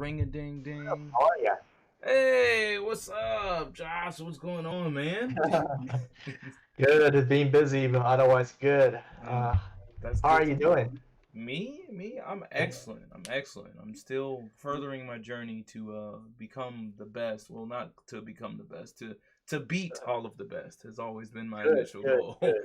Ring a ding ding. How are you? Hey, what's up, Josh? What's going on, man? Good. It's been busy, but otherwise good. Mm, that's How are good to you hear. doing? Me, I'm excellent. I'm excellent. I'm still furthering my journey to become the best. Well, not to become the best, to beat all of the best has always been my Good, initial good, goal. good.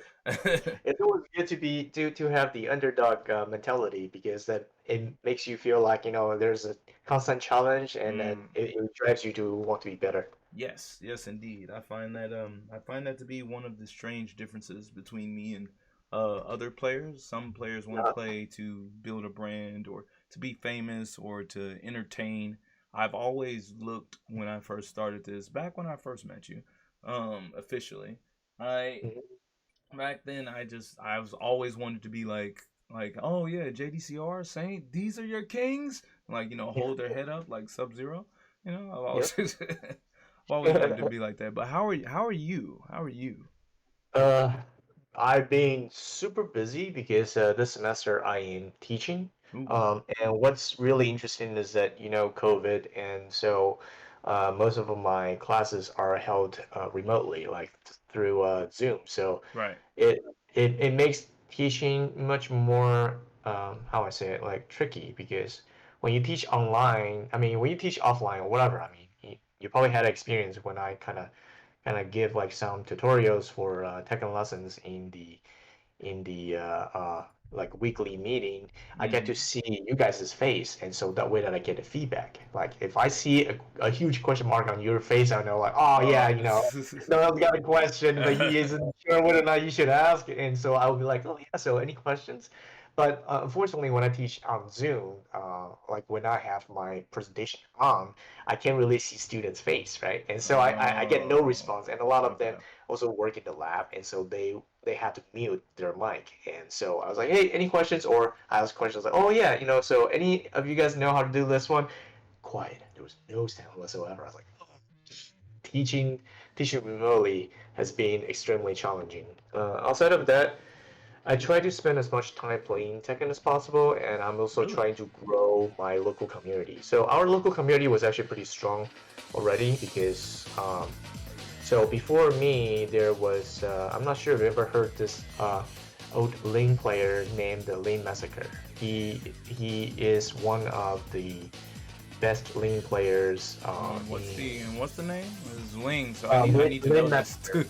It's always good to have the underdog mentality because that it makes you feel like there's a constant challenge and then Mm. it drives you to want to be better. Yes, yes, indeed. I find that to be one of the strange differences between me and other players. Some players want to Uh, play to build a brand or to be famous or to entertain. I've always looked when I first started this, back when I first met you, officially. I mhm. back then I was always wanted to be like oh yeah, JDCR Saint, these are your kings, like hold their head up like Sub Zero. I've Yep. always I've always wanted to be like that. But how are you? Uh, I've been super busy because this semester I am teaching. Ooh. And what's really interesting is that, COVID, and so most of my classes are held remotely, like through Zoom. So Right. it it makes teaching much more, how I say it, like tricky because when you teach online, I mean, when you teach offline or whatever, I mean, you probably had experience when I kind of give like some tutorials for technical lessons in the like weekly meeting. I get to Mm-hmm. see you guys' face, and so that way that I get the feedback. Like if I see a huge question mark on your face, I know like, oh yeah, Oh. no one's got a question, but he isn't sure whether or not you should ask, and so I will be like, oh yeah, so any questions? But unfortunately, when I teach on Zoom, like when I have my presentation on, I can't really see students' face, right? And so I get no Oh. response, and a lot of them Okay. also work in the lab, and so they had to mute their mic. And so I was like, hey, any questions? Or I asked questions like, oh yeah, so any of you guys know how to do this one? Quiet. There was no sound whatsoever. I was like, oh, teaching teaching remotely has been extremely challenging. Outside of that, I try to spend as much time playing Tekken as possible, and I'm also Really? trying to grow my local community. So our local community was actually pretty strong already because so before me, there was I'm not sure if you ever heard this old Lane player named the Lane Massacre. He is one of the best Lane players What's the name? It's Ling. So I uh, need I Lane, need to Lane know this. Massacre.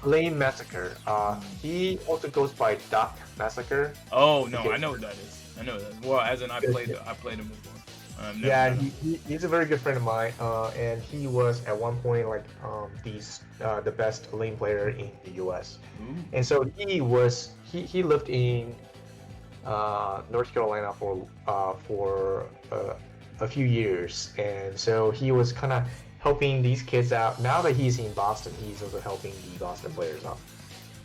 Lane Massacre. Mm. He also goes by Doc Massacre Oh no, I because know what that is. I know that. Well, as in I played him before. I've never yeah, met him. he's a very good friend of mine, and he was at one point like the best lane player in the U.S. Ooh. And so he lived in North Carolina for a few years, and so he was kind of helping these kids out. Now that he's in Boston, he's also helping the Boston players out.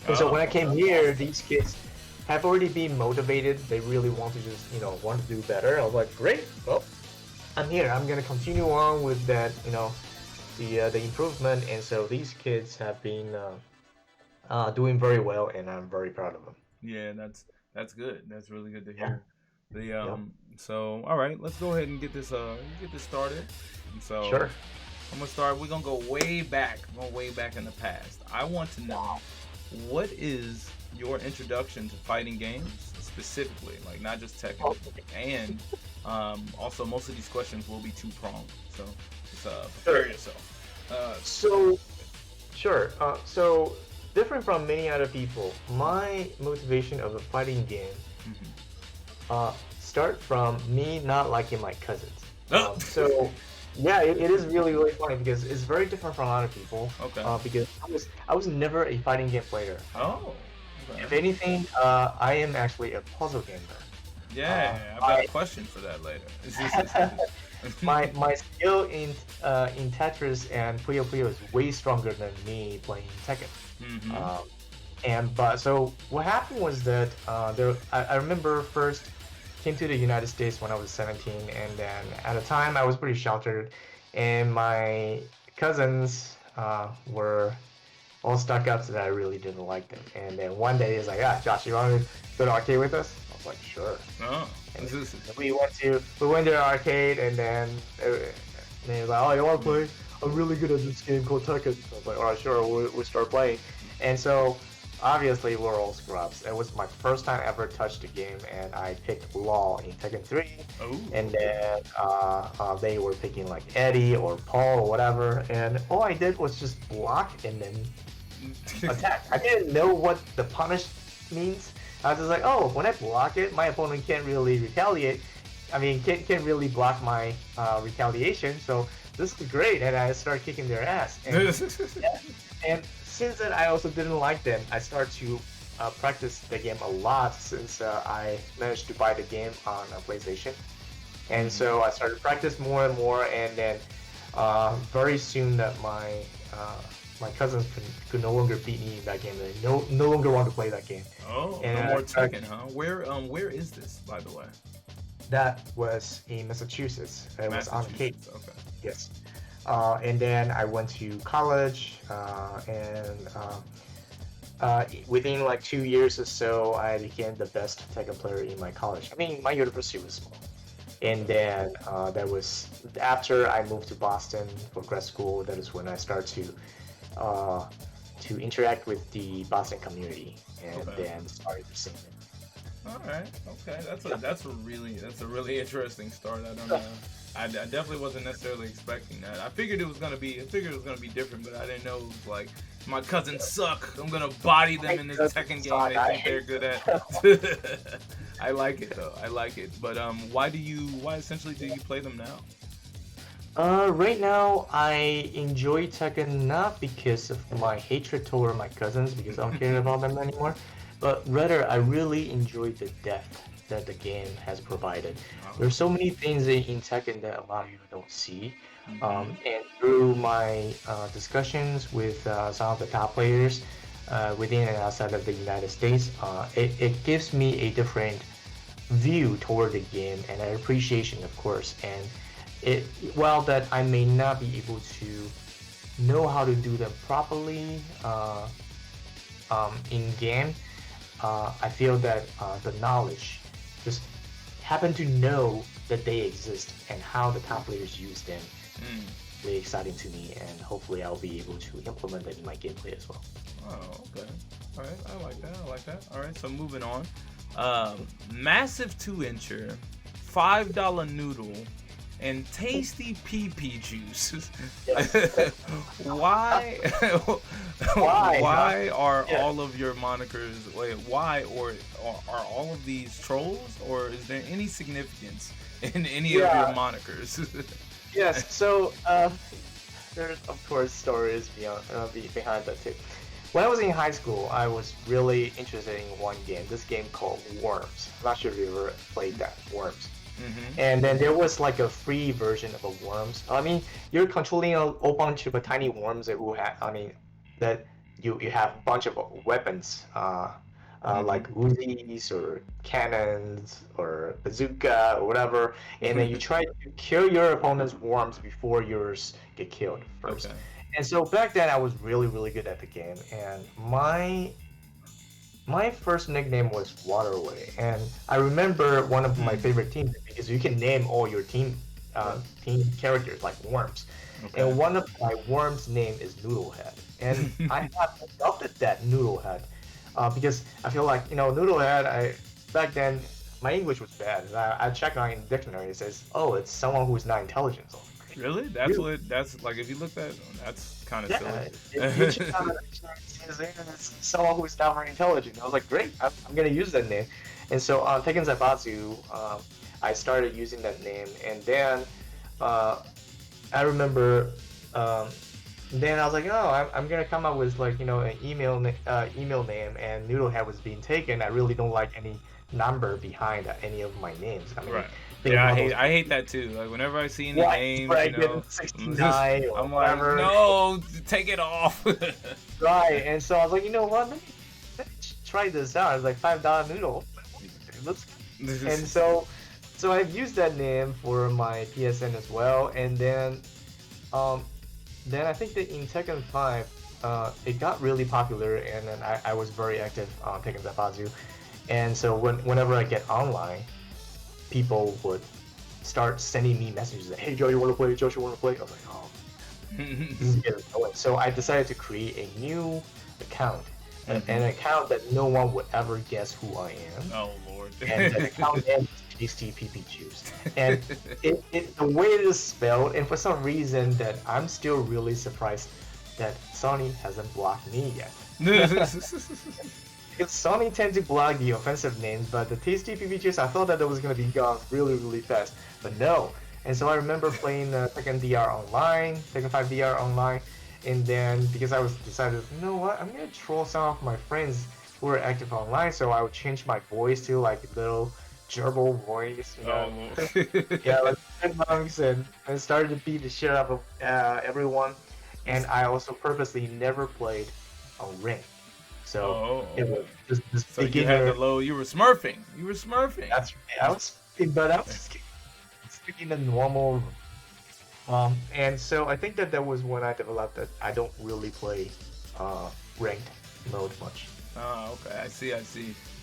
And so when I Oh, came okay. here, these kids have already been motivated. They really want to just want to do better. I was like, great, well, I'm here. I'm gonna continue on with that, the improvement. And so these kids have been doing very well, and I'm very proud of them. Yeah, that's good. That's really good to Yeah, hear. The yeah, so all right, let's go ahead and get this started. And so sure. I'm gonna start. We're gonna go way back, way back in the past. I want to know what is your introduction to fighting games specifically, like not just Tekken, and also most of these questions will be two pronged. So just Sure. prepare yourself. So sure. So different from many other people, my motivation of a fighting game Mhm. start from me not liking my cousins. Oh! So yeah, it is really really funny because it's very different from other people. Okay. Because I was never a fighting game player. Oh. Okay. If anything, I am actually a puzzle gamer. Uh, Yeah, I've got a I question for that later. my skill in Tetris and Puyo Puyo is way stronger than me playing Tekken. Mm-hmm. Um, and but so what happened was that I remember first came to the United States when I was 17, and then at the time I was pretty sheltered, and my cousins were all stuck up so that I really didn't like them. And then one day he's like, "Ah, Josh, you want to go to arcade with us?" was like, sure. Oh, And this is. we went to the arcade, and then they was like, oh, you want to Mm. play? I'm really good at this game called Tekken. I was like, all right, sure, we'll start playing. And so obviously we're all scrubs. It was my first time ever touched the game, and I picked Law in Tekken 3, Oh, and okay. then they were picking like Eddie or Paul or whatever, and all I did was just block and then attack. I didn't know what the punish means. I was just like, oh, when I block it, my opponent can't really retaliate. I mean, can't really block my retaliation. So this is great, and I start kicking their ass. And since then, I also didn't like them. I started to practice the game a lot since I managed to buy the game on a PlayStation. And Mhm. so I started to practice more and more, and then very soon that my cousins could no longer beat me in that game. They no longer want to play that game. Oh, no And more Tekken, huh? Where is this, by the way? that was in Massachusetts. It was on Cape. Massachusetts. Okay. Yes. And then I went to college, and within like 2 years or so, I became the best Tekken player in my college. I mean, my university was small. And Okay. then that was after I moved to Boston for grad school. That is when I started uh, to interact with the Boston community, and Okay. then started to sing. All right. Okay. That's a really interesting start. I don't know. I definitely wasn't necessarily expecting that. I figured it was gonna be different, but I didn't know it was like my cousins suck. I'm gonna body them in this second game they think they're good at. I like it though. I like it. But why essentially do you play them now? Right now, I enjoy Tekken not because of my hatred toward my cousins, because I don't care about them anymore, but rather I really enjoy the depth that the game has provided. There's so many things in Tekken that a lot of you don't see, Mm-hmm. and through my discussions with some of the top players within and outside of the United States, it gives me a different view toward the game and an appreciation, of course. And it while that I may not be able to know how to do them properly in game, I feel that the knowledge, just happen to know that they exist and how the top players use them, Mm. really exciting to me, and hopefully I'll be able to implement that in my gameplay as well. Oh, okay. All right. I like that. I like that. All right. So moving on. Massive 2-incher, $5 noodle, and tasty pee juice. Yes. Why? Why? Why are Yeah. all of your monikers? Wait, why or are all of these trolls, or is there any significance in any of your Yeah. monikers? Yes. So there's of course stories behind that too. When I was in high school, I was really interested in one game. This game called Worms. I'm not sure if you ever played that, Worms. Mm-hmm. And then there was like a free version of a Worms. I mean, you're controlling a whole bunch of tiny worms that will have. I mean, that you have a bunch of weapons, Mm-hmm. like Uzis or cannons or bazooka or whatever, and then you try to kill your opponent's worms before yours get killed first. Okay. And so back then, I was really really good at the game, and my first nickname was Waterway, and I remember one of my Hmm. favorite teams because you can name all your team characters like worms, Okay. and one of my worms' name is Noodlehead, and I have adopted that Noodlehead because I feel like Noodlehead. I back then my English was bad. And I checked on in the dictionary. It says, oh, it's someone who is not intelligent. So I was like, great. Really? Really? That's like if you look at that's kind of silly. Yeah, it should have someone who's not very intelligent. I was like, great, I'm gonna use that name. And so on Tekken Zaibatsu, I started using that name, and then uh, I remember, um, then I was like, oh, I'm gonna come up with like an email name, and Noodlehead was being taken. I really don't like any number behind any of my names. I mean, Right. I think Yeah, it's I one of hate those I hate that too. Like whenever I see any right names, where I you know, get 69 or I'm like, whatever. no, take it off. Right, and so I was like, you know what? Let me try this out. It's like $5 noodle. Let's and so I've used that name for my PSN as well, and um then I think that in Tekken 5, it got really popular, and then I was very active on Tekken Zaibatsu, And so whenever I get online, people would start sending me messages like, "Hey Joe, you want to play? Joe, you want to play?" I was like, "Oh, this is getting annoying." So I decided to create a new account, an account that no one would ever guess who I am. Oh Lord. And the account name is Tastypp Juice. And the way it is spelled, and for some reason that I'm still really surprised that Sony hasn't blocked me yet. Because Sony tends to block the offensive names, but the Tastypp Juice, I thought that it was going to be gone really, really fast, but no. And so I remember playing Tekken DR Online, Tekken 5 DR Online, and then because I was decided, you know what, I'm going to troll some of my friends who are active online, so I would change my voice to like a little gerbil voice, you know. Yeah, like chipmunks, and started to beat the shit out of everyone. And I also purposely never played on ring. So it was just this so beginner. You had the low. You were smurfing. You were smurfing. That's right. I was speaking the normal. And so I think that was when I developed that I don't really play ranked mode much. Oh, okay. I see.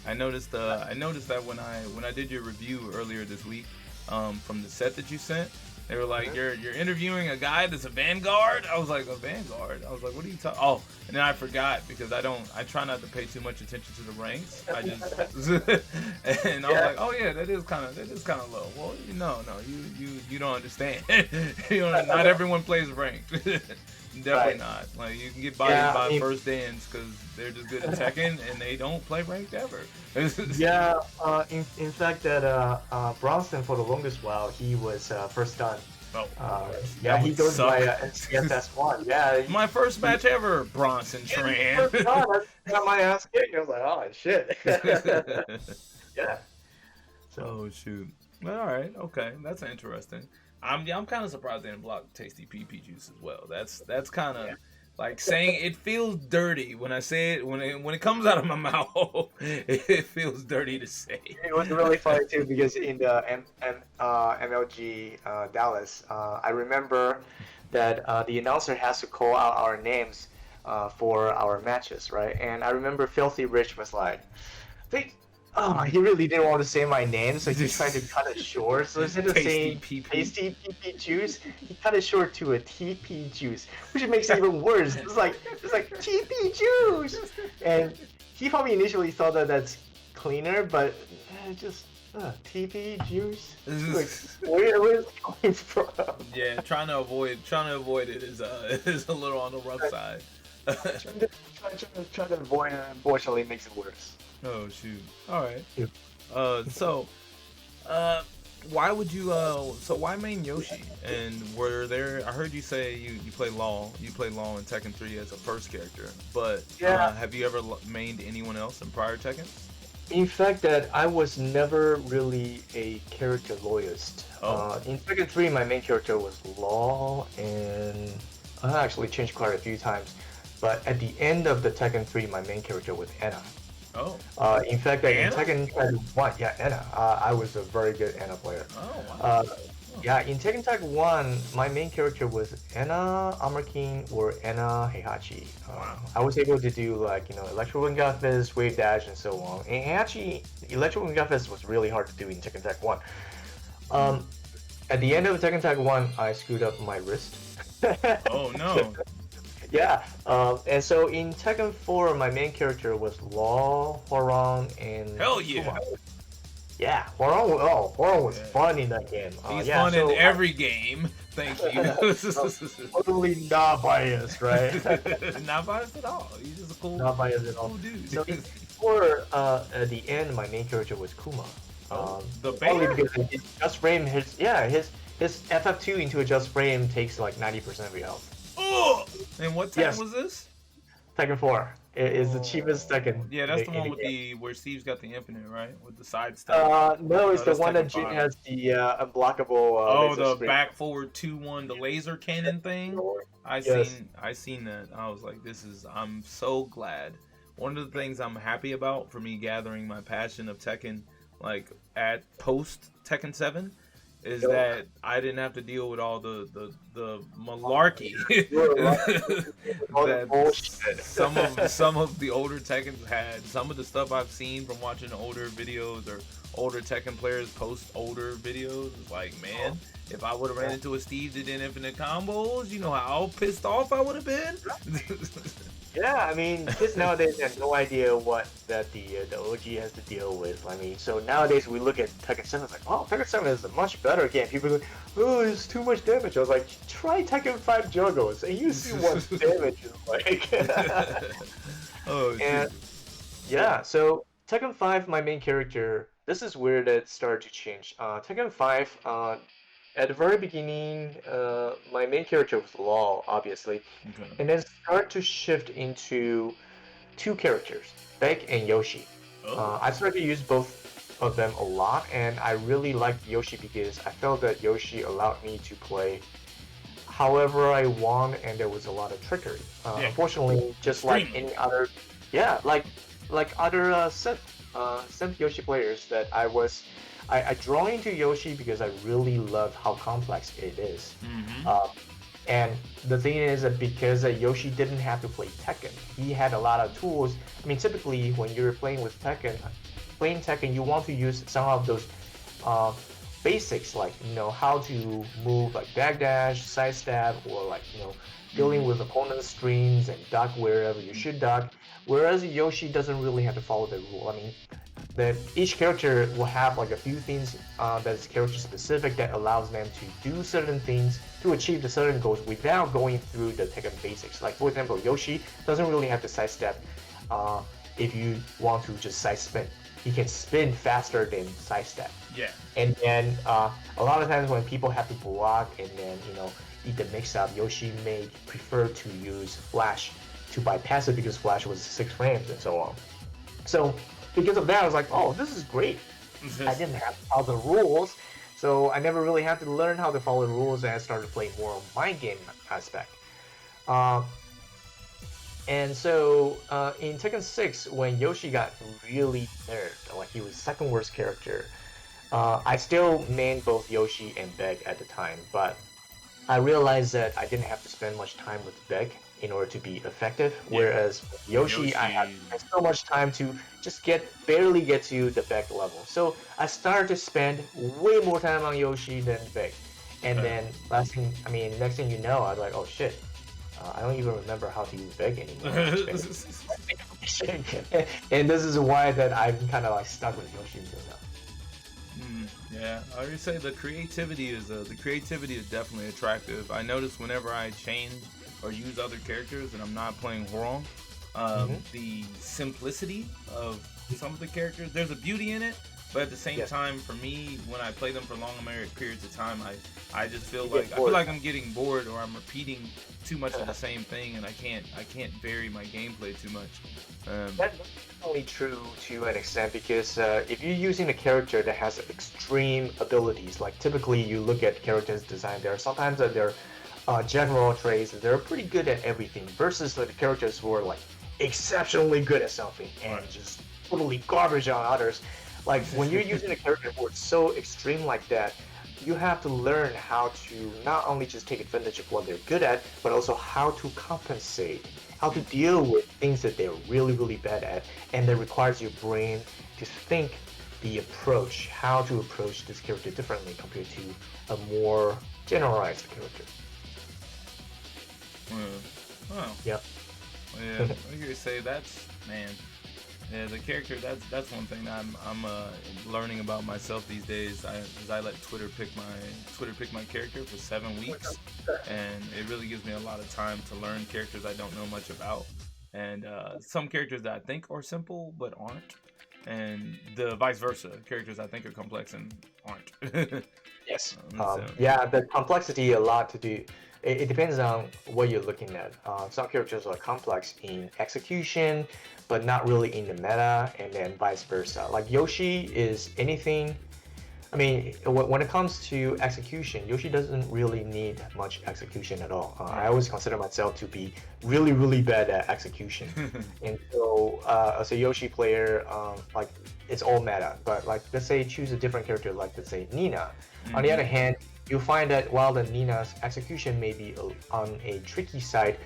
I noticed that when I did your review earlier this week, from the set that you sent, they were like, you're interviewing a guy that's a Vanguard. I was like, a Vanguard. I was like, what are you talking? Oh, and then I forgot because I try not to pay too much attention to the ranks. I just and I was like, oh yeah, that is kind of low. Well, no, you don't understand. Not everyone plays ranked. Definitely not. Like you can get bodied by first dance because they're just good at Tekken and they don't play ranked ever. Yeah. In fact, that Bronson for the longest while he was first done. Oh. Yeah, he goes by NCSS1. Yeah. My first match ever, Bronson Tran. I got my ass kicked. I was like, oh shit. Yeah. So. Oh shoot. Well, all right. Okay, that's interesting. I'm kind of surprised they didn't block Tastypp Juice as well. That's kind of like saying it feels dirty when I say it when it comes out of my mouth. It feels dirty to say. It was really funny too because in the MLG Dallas, I remember that the announcer has to call out our names for our matches, right? And I remember Filthy Rich was like, he really didn't want to say my name, so he tried to cut it short. So instead of saying Tastypp Juice, he cut it short to a TP Juice, which makes it even worse. It's like TP Juice, and he probably initially thought that that's cleaner, but just TP Juice. Like, where is it coming from? Yeah, trying to avoid it is a little on the rough side. Trying to avoid it, unfortunately, makes it worse. Oh shoot! All right. Why would you? Why main Yoshi? And were there? I heard you say you play Law. You play Law in Tekken 3 as a first character. But have you ever mained anyone else in prior Tekken? In fact, that I was never really a character loyalist. In Tekken 3, my main character was Law, and I actually changed quite a few times. But at the end of the Tekken 3, my main character was Anna. Oh. In fact, in Tekken Tag 1, Anna. I was a very good Anna player. Oh, wow. Yeah, in Tekken Tag 1, my main character was Anna, Armor King, or Anna Heihachi. I was able to do Electro Wing Gut Fist, Wave Dash, and so on. And actually, Electro Wing Gut Fist was really hard to do in Tekken Tag 1. At the end of Tekken Tag 1, I screwed up my wrist. Oh no. Yeah, and so in Tekken 4, my main character was Law, Hwoarang, and... Hell yeah! Kuma. Yeah, Hwoarang was fun in that game. He's fun in every game. Thank you. Totally not biased, right? Not biased at all. He's just a cool, not biased at all. Cool dude. So in 4, at the end, my main character was Kuma. The bear? Only because his just frame, his FF2 into a just frame takes like 90% of your health. Oh! And what Tekken was this? Tekken 4. It is the cheapest Tekken. Yeah, that's the one with where Steve's got the infinite, right? With the side stuff. No, it's the one that Jin has the unblockable. The back forward 2-1, the laser cannon thing. I seen that. I was like, I'm so glad. One of the things I'm happy about for me gathering my passion of Tekken, like at post Tekken 7, is Yo, that I didn't have to deal with all the oh, malarkey you're right. All the that bullshit. some of the older Tekkens had. Some of the stuff I've seen from watching older videos or older Tekken players post older videos is like, man, if I would have ran Yeah. into a Steve that did infinite combos, you know how pissed off I would have been. Yeah, I mean, kids nowadays have no idea what that the OG has to deal with. I mean, so nowadays we look at Tekken 7, it's like, oh, Tekken 7 is a much better game. People are like, oh, it's too much damage. I was like, try Tekken 5 Juggles, and you see what damage is like. Oh And shoot. yeah, so Tekken 5, my main character, this is where that started to change. Tekken 5, at the very beginning, my main character was Law, obviously, Okay. and then start to shift into two characters, Beck and Yoshi. Oh. I started to use both of them a lot, and I really liked Yoshi because I felt that Yoshi allowed me to play however I want, and there was a lot of trickery. Yeah. Unfortunately, just like Extremely. any other, yeah, like other synth Yoshi players that I draw into Yoshi because I really love how complex it is. Mm-hmm. Uh, and the thing is that because Yoshi didn't have to play Tekken, he had a lot of tools. I mean, typically when you're playing Tekken, you want to use some of those uh, basics, like how to move like backdash, side stab, or like dealing Mm-hmm. with opponent's screens and duck wherever you should duck. Whereas Yoshi doesn't really have to follow the rule. I mean, that each character will have like a few things that's character specific that allows them to do certain things to achieve the certain goals without going through the Tekken basics. Like for example, Yoshi doesn't really have to sidestep uh, if you want to just side spin. He can spin faster than sidestep. Yeah. And then a lot of times when people have to block and then eat the mix-up, Yoshi may prefer to use Flash to bypass it because Flash was 6 frames and so on. So because of that, I was like, oh, this is great. I didn't have to follow the rules, so I never really had to learn how to follow the rules, and I started playing more on my game aspect. Uh, and so in Tekken 6, when Yoshi got really nerfed, like he was second worst character, I still mained both Yoshi and Beg at the time, but I realized that I didn't have to spend much time with Beg in order to be effective, Yeah. whereas with Yoshi, I had Yoshi. so much time to just barely get to the Beg level. So I started to spend way more time on Yoshi than Beg. And Okay. then next thing you know, I was like, oh shit, I don't even remember how to use Beg anymore. And this is why that I'm kind of like stuck with Yoshi until now. Yeah, I would say the creativity is definitely attractive. I notice whenever I change or use other characters and I'm not playing Horong, Mm-hmm. the simplicity of some of the characters, there's a beauty in it, but at the same Yes, time, for me, when I play them for long periods of time, I just feel you like get bored. I'm getting bored or I'm repeating too much of the same thing, and I can't vary my gameplay too much. That's only true to an extent because if you're using a character that has extreme abilities, like typically you look at characters design, there are sometimes that they're general traits, they're pretty good at everything, versus like the characters who are like exceptionally good at something and Right. just totally garbage on others. Like when you're using a character who is so extreme like that, you have to learn how to not only just take advantage of what they're good at, but also how to compensate, how to deal with things that they're really, really bad at, and that requires your brain to think the approach, how to approach this character differently compared to a more generalized character. Oh, Yep. yeah. I hear you say that's man. Yeah, the character. That's one thing that I'm learning about myself these days. I let Twitter pick my character for 7 weeks, and it really gives me a lot of time to learn characters I don't know much about, and some characters that I think are simple but aren't, and the vice versa. Characters I think are complex and aren't. Yes. So Yeah, the complexity a lot to do. It depends on what you're looking at. Some characters are complex in execution, but not really in the meta, and then vice versa. Like Yoshi is anything. I mean, when it comes to execution, Yoshi doesn't really need much execution at all. I Right. always consider myself to be really, really bad at execution, and so as a Yoshi player, like it's all meta. But like, let's say choose a different character, like let's say Nina. On the Mm-hmm. other hand, you find that while the Nina's execution may be on a tricky side,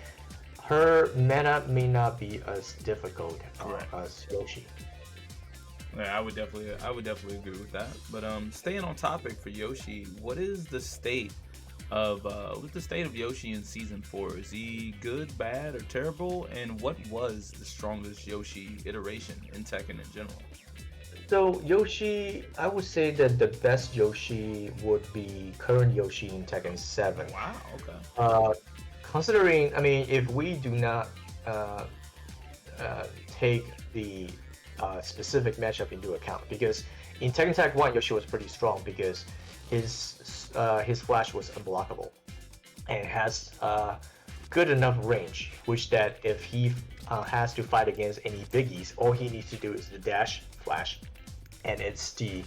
her meta may not be as difficult Correct. as Yoshi. Yeah, I would definitely agree with that. But staying on topic for Yoshi, what's the state of Yoshi in season 4? Is he good, bad, or terrible? And what was the strongest Yoshi iteration in Tekken in general? So Yoshi, I would say that the best Yoshi would be current Yoshi in Tekken 7. Wow. Okay. Uh, Considering, I mean, if we do not uh, take the specific matchup into account, because in Tekken Tag 1, Yoshi was pretty strong because his flash was unblockable and has good enough range, which that if he has to fight against any biggies, all he needs to do is the dash, flash, and it's the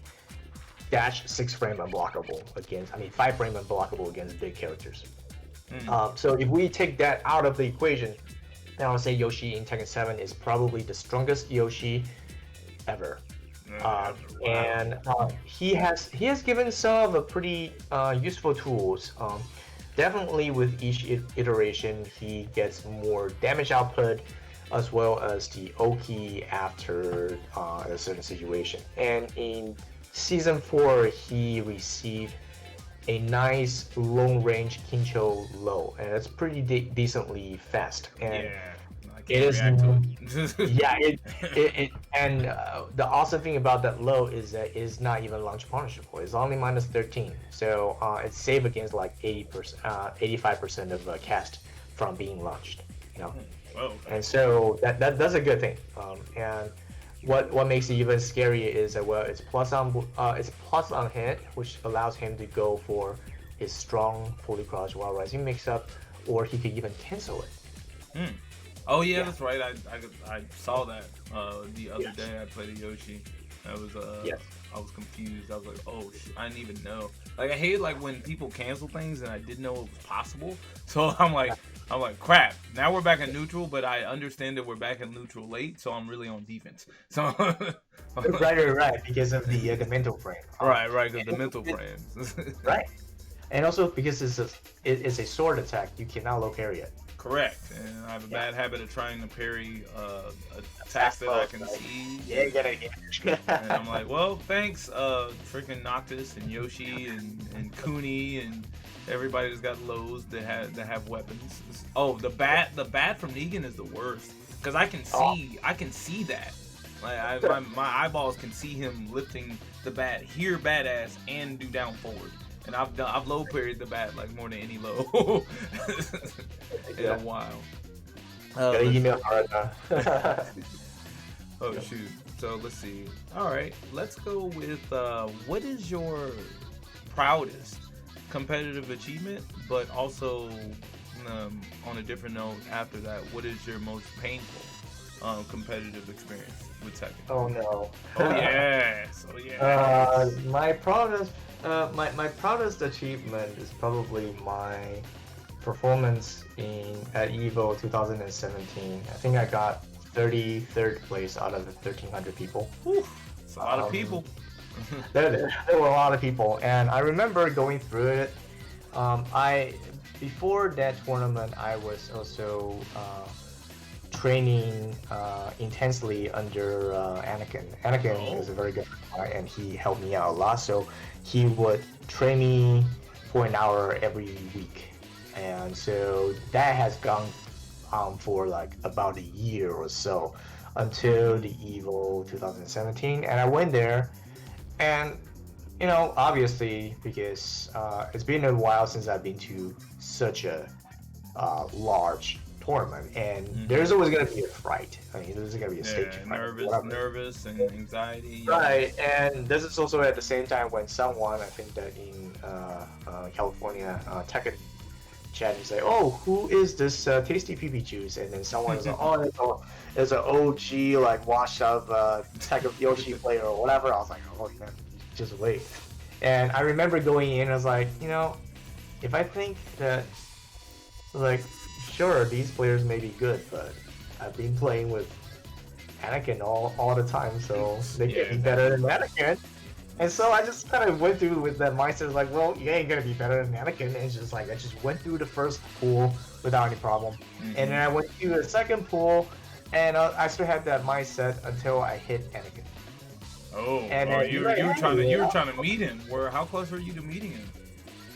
dash 6 frame unblockable against, I mean 5 frame unblockable against big characters. Mm. So if we take that out of the equation, then I'll say Yoshi in Tekken 7 is probably the strongest Yoshi ever. Wow. And he has given some of the pretty useful tools. Definitely with each iteration, he gets more damage output as well as the Oki after a certain situation. And in season 4, he received a nice long range Kincho low, and it's pretty decently fast. And Yeah. I it can't is, react to it. yeah, it and the awesome thing about that low is that it's not even launch punishable. It's only minus 13, so it's safe against like 80%, 85% of cast from being launched. You know, Whoa. and so that's a good thing. And what makes it even scarier is that, well, it's plus on hit, which allows him to go for his strong fully crouched while rising mix up, or he could even cancel it. Hmm. Oh yeah, Yeah. that's right. I saw that the other Yes. day. I played a Yoshi. Yes. I was confused. I was like, oh, I didn't even know. Like I hate like when people cancel things and I didn't know it was possible. So I'm like, crap. Now we're back in neutral, but I understand that we're back in neutral late, so I'm really on defense. So Right, because of the mental frame. right, because the And mental frames. right, and also because it's a sword attack, you cannot low parry it. Correct. And I have a Yeah. bad habit of trying to parry attacks that I can Right. see. Yeah, you gotta get. And I'm like, well, thanks, freaking Noctis and Yoshi and Kuni and everybody that's got lows that have weapons. Oh, the bat from Negan is the worst because I can see that. Like my eyeballs can see him lifting the bat, hear badass, and do down forward. And I've low parried the bat like more than any low in a while. Gotta Let's- email Harada. Oh shoot. So let's see. All right, let's go with what is your proudest competitive achievement, but also on a different note after that, what is your most painful competitive experience with Tekken? Oh no. Oh yes. Oh yes. My proudest achievement is probably my performance at Evo 2017. I think I got 33rd place out of the 1,300 people. Whew, it's a lot of Um, people. There were a lot of people, and I remember going through it. I Before that tournament, I was also training intensely under Anakin. Anakin Oh. is a very good guy, and he helped me out a lot. So he would train me for an hour every week, and so that has gone on for like about a year or so until the Evo 2017, and I went there, and obviously because it's been a while since I've been to such a large tournament, and there's always gonna be a fright. I mean, there's gonna be a stage Yeah, fright. Whatever. nervous and anxiety. Right, and this is also at the same time when someone, I think that in California, Tekken chat is like, oh, who is this tasty pee juice? And then someone is like, oh, it's an OG like washed up Tekken Yoshi player or whatever. I was like, oh man, just wait. And I remember going in, I was like, if I think that, like, sure, these players may be good, but I've been playing with Anakin all the time, so they Yeah, can be better than Anakin. And so I just kind of went through with that mindset, like, well, you ain't gonna be better than Anakin. And it's just like I just went through the first pool without any problem, and then I went through the second pool, and I still had that mindset until I hit Anakin. Oh, And oh, then you he's were like, you were trying to hey, you were trying to meet him. Where how close were you to meeting him?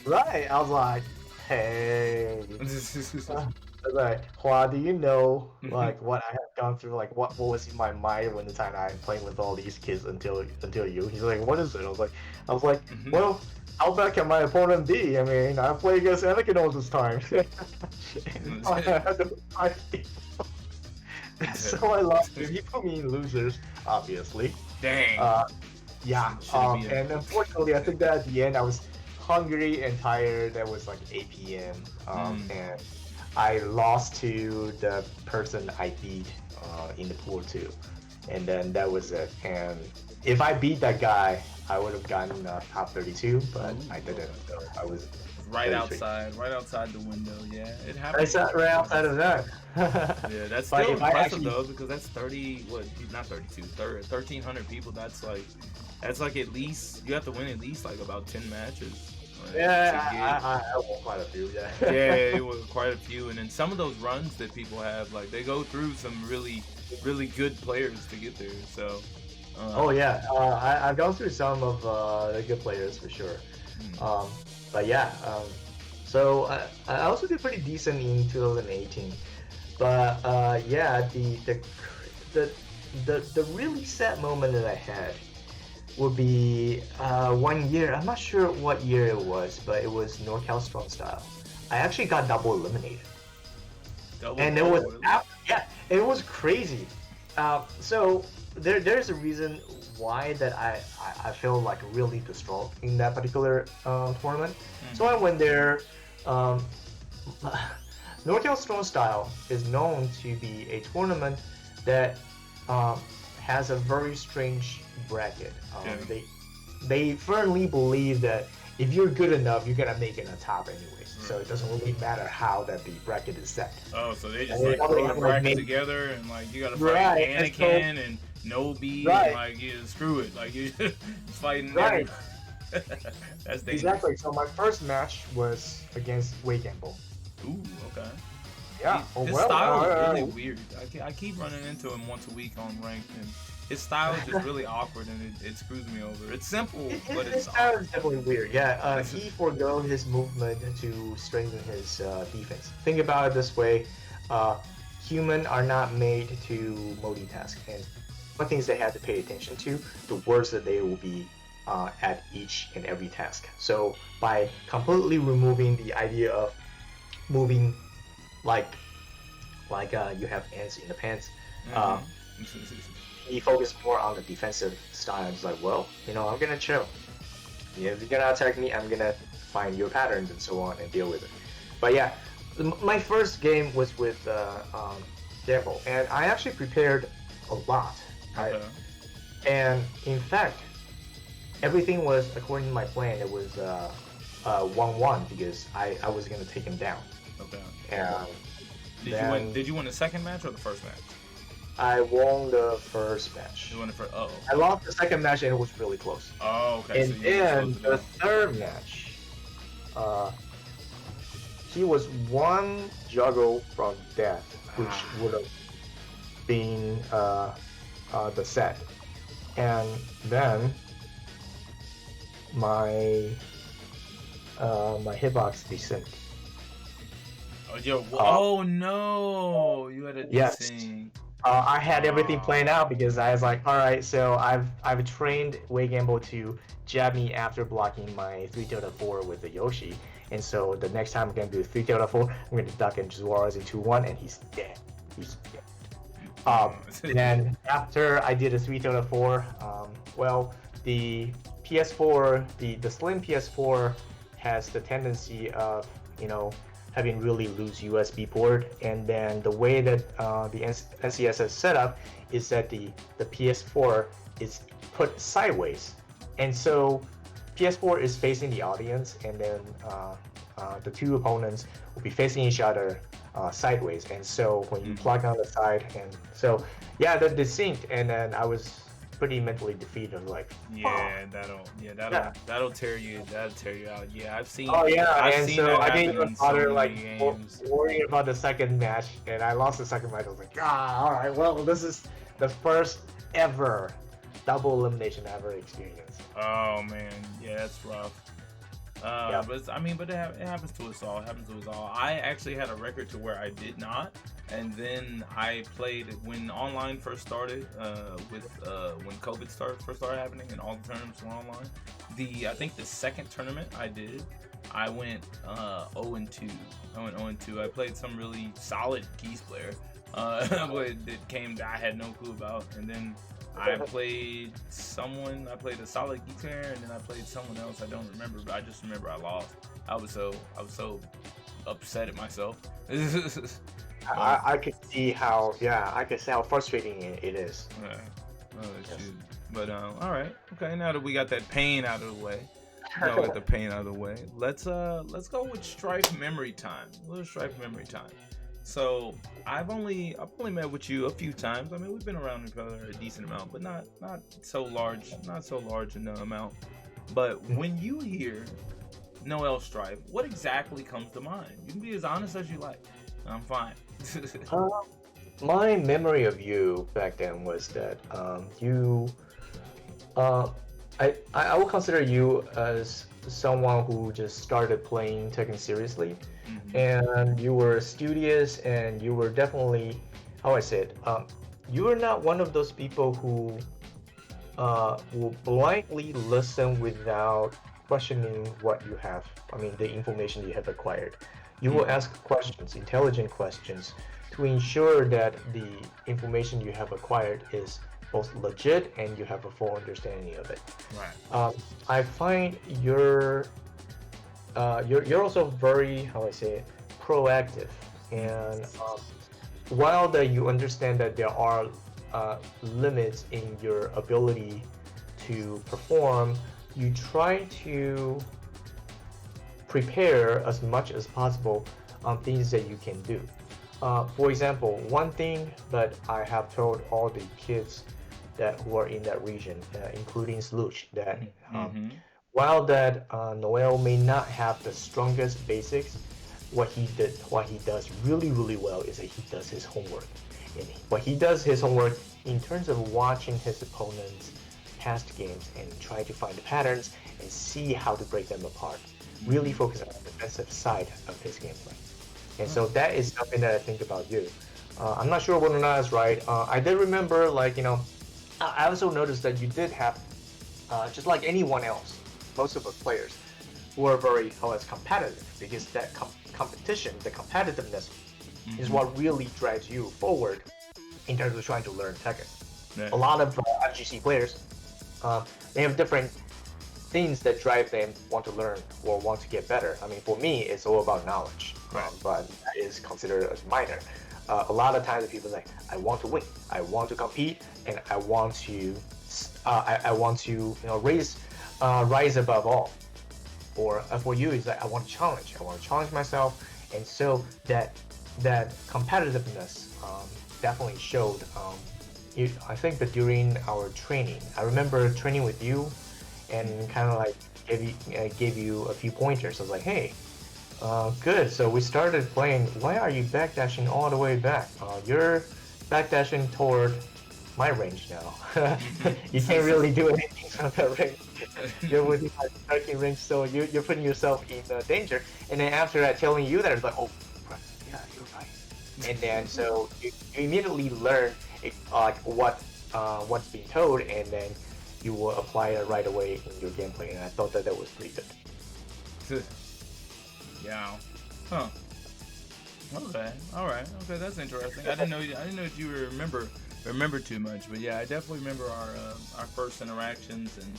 right? I was like, hey. I was like, Hua, do you know like what I have gone through? Like what was in my mind when the time I'm playing with all these kids until you? He's like, what is it? I was like, well, how bad can my opponent be? I mean, I played against Anakin all this time. I had to fight people. So I lost. He put me in losers, obviously. Dang. Yeah. And unfortunately, I think that at the end I was hungry and tired. That was like 8 p.m. And I lost to the person I beat in the pool too, and then that was it. And if I beat that guy, I would have gotten top 32, but I didn't. So I was right 33. right outside the window. Yeah, it happened. I sat right outside of that. Yeah, that's still impressive though, because that's 30. What? Not 32. 1,300 people. That's like at least you have to win at least like about 10 matches. Yeah, I won quite a few. Yeah. Yeah, it was quite a few, and then some of those runs that people have, like they go through some really, really good players to get there. So. Oh yeah, I've gone through some of the good players for sure. But yeah, so I also did pretty decent in 2018. But yeah, the really sad moment that I had would be 1 year. I'm not sure what year it was, but it was NorCal Strong Style. I actually got double eliminated. And it was yeah, it was crazy. So there's a reason why that I feel like really distraught in that particular tournament. So I went there. NorCal Strong Style is known to be a tournament that has a very strange bracket. They firmly believe that if you're good enough, you're gonna make it on top anyways. So it doesn't really matter how that the bracket is set. Oh, so they just like throw the bracket togetker and like you gotta fight Anakin and Nobi and like screw it, like you just fighting. Right. That's dangerous. Exactly. So my first match was against Wei Gamble. Ooh, okay. Yeah. His style is really weird. I keep running into him once a week on ranked, and his style is just really awkward, and it screws me over. It's simple, but his style is definitely weird. Yeah, he forego his movement to strengthen his defense. Think about it this way: humans are not made to multitask, and one things they have to pay attention to, the worse that they will be at each and every task. So by completely removing the idea of moving like you have ants in the pants. He focused more on the defensive style. It's like, well, I'm gonna chill. If you're gonna attack me, I'm gonna find your patterns and so on and deal with it. But yeah, my first game was with Gamble, and I actually prepared a lot. Right? And in fact, everything was according to my plan. It was 1-1 because I was gonna take him down. Okay. And did you win the second match or the first match? I won the first match. You won the first. Oh. I lost the second match and it was really close. Oh, okay. And then the third match, he was one juggle from death, which would have been the set. And then my hitbox desynced. Oh no! You had a desync. I had everything planned out because I was like, all right, so I've trained Wei Gamble to jab me after blocking my 3-4 with the Yoshi, and so the next time I'm gonna do 3-4, I'm gonna duck and Juarez in 2-1, and he's dead. He's dead. Then after I did a 3-4, well, the PS4, the slim PS4 has the tendency of having really loose USB port, and then the way that the NCS is set up is that the PS4 is put sideways, and so PS4 is facing the audience, and then the two opponents will be facing each other sideways. And so when you Mm-hmm. plug on the side, and so yeah, they're synced, and then I was pretty mentally defeated, like, fuck. Yeah, Yeah. that'll tear you out. Yeah, Oh yeah, I've and seen so that I didn't happen even in so bother many like games. worrying about the second match, and I lost the second match. I was like, all right, well, this is the first ever double elimination I ever experienced. Oh man, yeah, that's rough. Yep. But it happens to us all. It happens to us all. I actually had a record to where I did not, and then I played when online first started. When COVID first started happening, and all the tournaments were online. I think the second tournament I did, I went 0 and 2. I went 0 and 2. I played some really solid keys player, but it came that I had no clue about, and then I played a solid guitar, and then I played someone else. I don't remember, but I just remember I lost. I was so upset at myself. But I could see how, yeah, I could see how frustrating it is. yeah. Oh Yes. shoot. But all right. Okay, now that we got that pain out of the way. Now we got the pain out of the way. Let's go with Strife memory time. A little Strife memory time. So I've only met with you a few times. I mean, we've been around each other a decent amount, but not so large in the amount. But when you hear Noel Strife, what exactly comes to mind? You can be as honest as you like. I'm fine. Uh, my memory of you back then was that you Uh, I would consider you as someone who just started playing Tekken seriously, Mhm. and you were studious, and you were definitely, how I say it, you were not one of those people who will blindly listen without questioning what you have. I mean, the information you have acquired. You will Mhm. ask questions, intelligent questions, to ensure that the information you have acquired is both legit and you have a full understanding of it. Right. Um, I find you're also very, how I say it, proactive, Mhm. and while that you understand that there are limits in your ability to perform, you try to prepare as much as possible on things that you can do. For example, one thing that I have told all the kids that who are in that region, including Slush, that Mhm. while that Noel may not have the strongest basics, what he does really, really well is that he does his homework. And what he does his homework in terms of watching his opponents' past games and try to find the patterns and see how to break them apart. Really Mhm. focus on the defensive side of his gameplay. And Huh. so that is something that I think about you. I'm not sure whether or not that's right. I did remember, like, I also noticed that you did have, just like anyone else, most of the players who are very, how it's competitive, because that competition, the competitiveness, is Mhm. what really drives you forward in terms of trying to learn Tekken. Yeah. A lot of FGC players, um, they have different things that drive them want to learn or want to get better. I mean, for me, it's all about knowledge, Right. but that is considered as minor. A lot of times, people say, "I want to win, I want to compete, and I want to, rise above all." Or for you, is like, "I want to challenge, I want to challenge myself," and so that competitiveness definitely showed. I think that during our training, I remember training with you and kind of like gave you a few pointers. I was like, hey, good. So we started playing. Why are you backdashing all the way back? You're backdashing toward my range now. You can't really do anything from that range. You're within my striking range, so you're putting yourself in danger. And then after that, telling you that, it's like, oh, right, yeah, you're right. And then so you immediately learn like what's being told, and then you will apply it right away in your gameplay. And I thought that that was pretty good. Yeah. Huh. Okay. All right. Okay, that's interesting. I didn't know that you remember too much, but yeah, I definitely remember our first interactions, and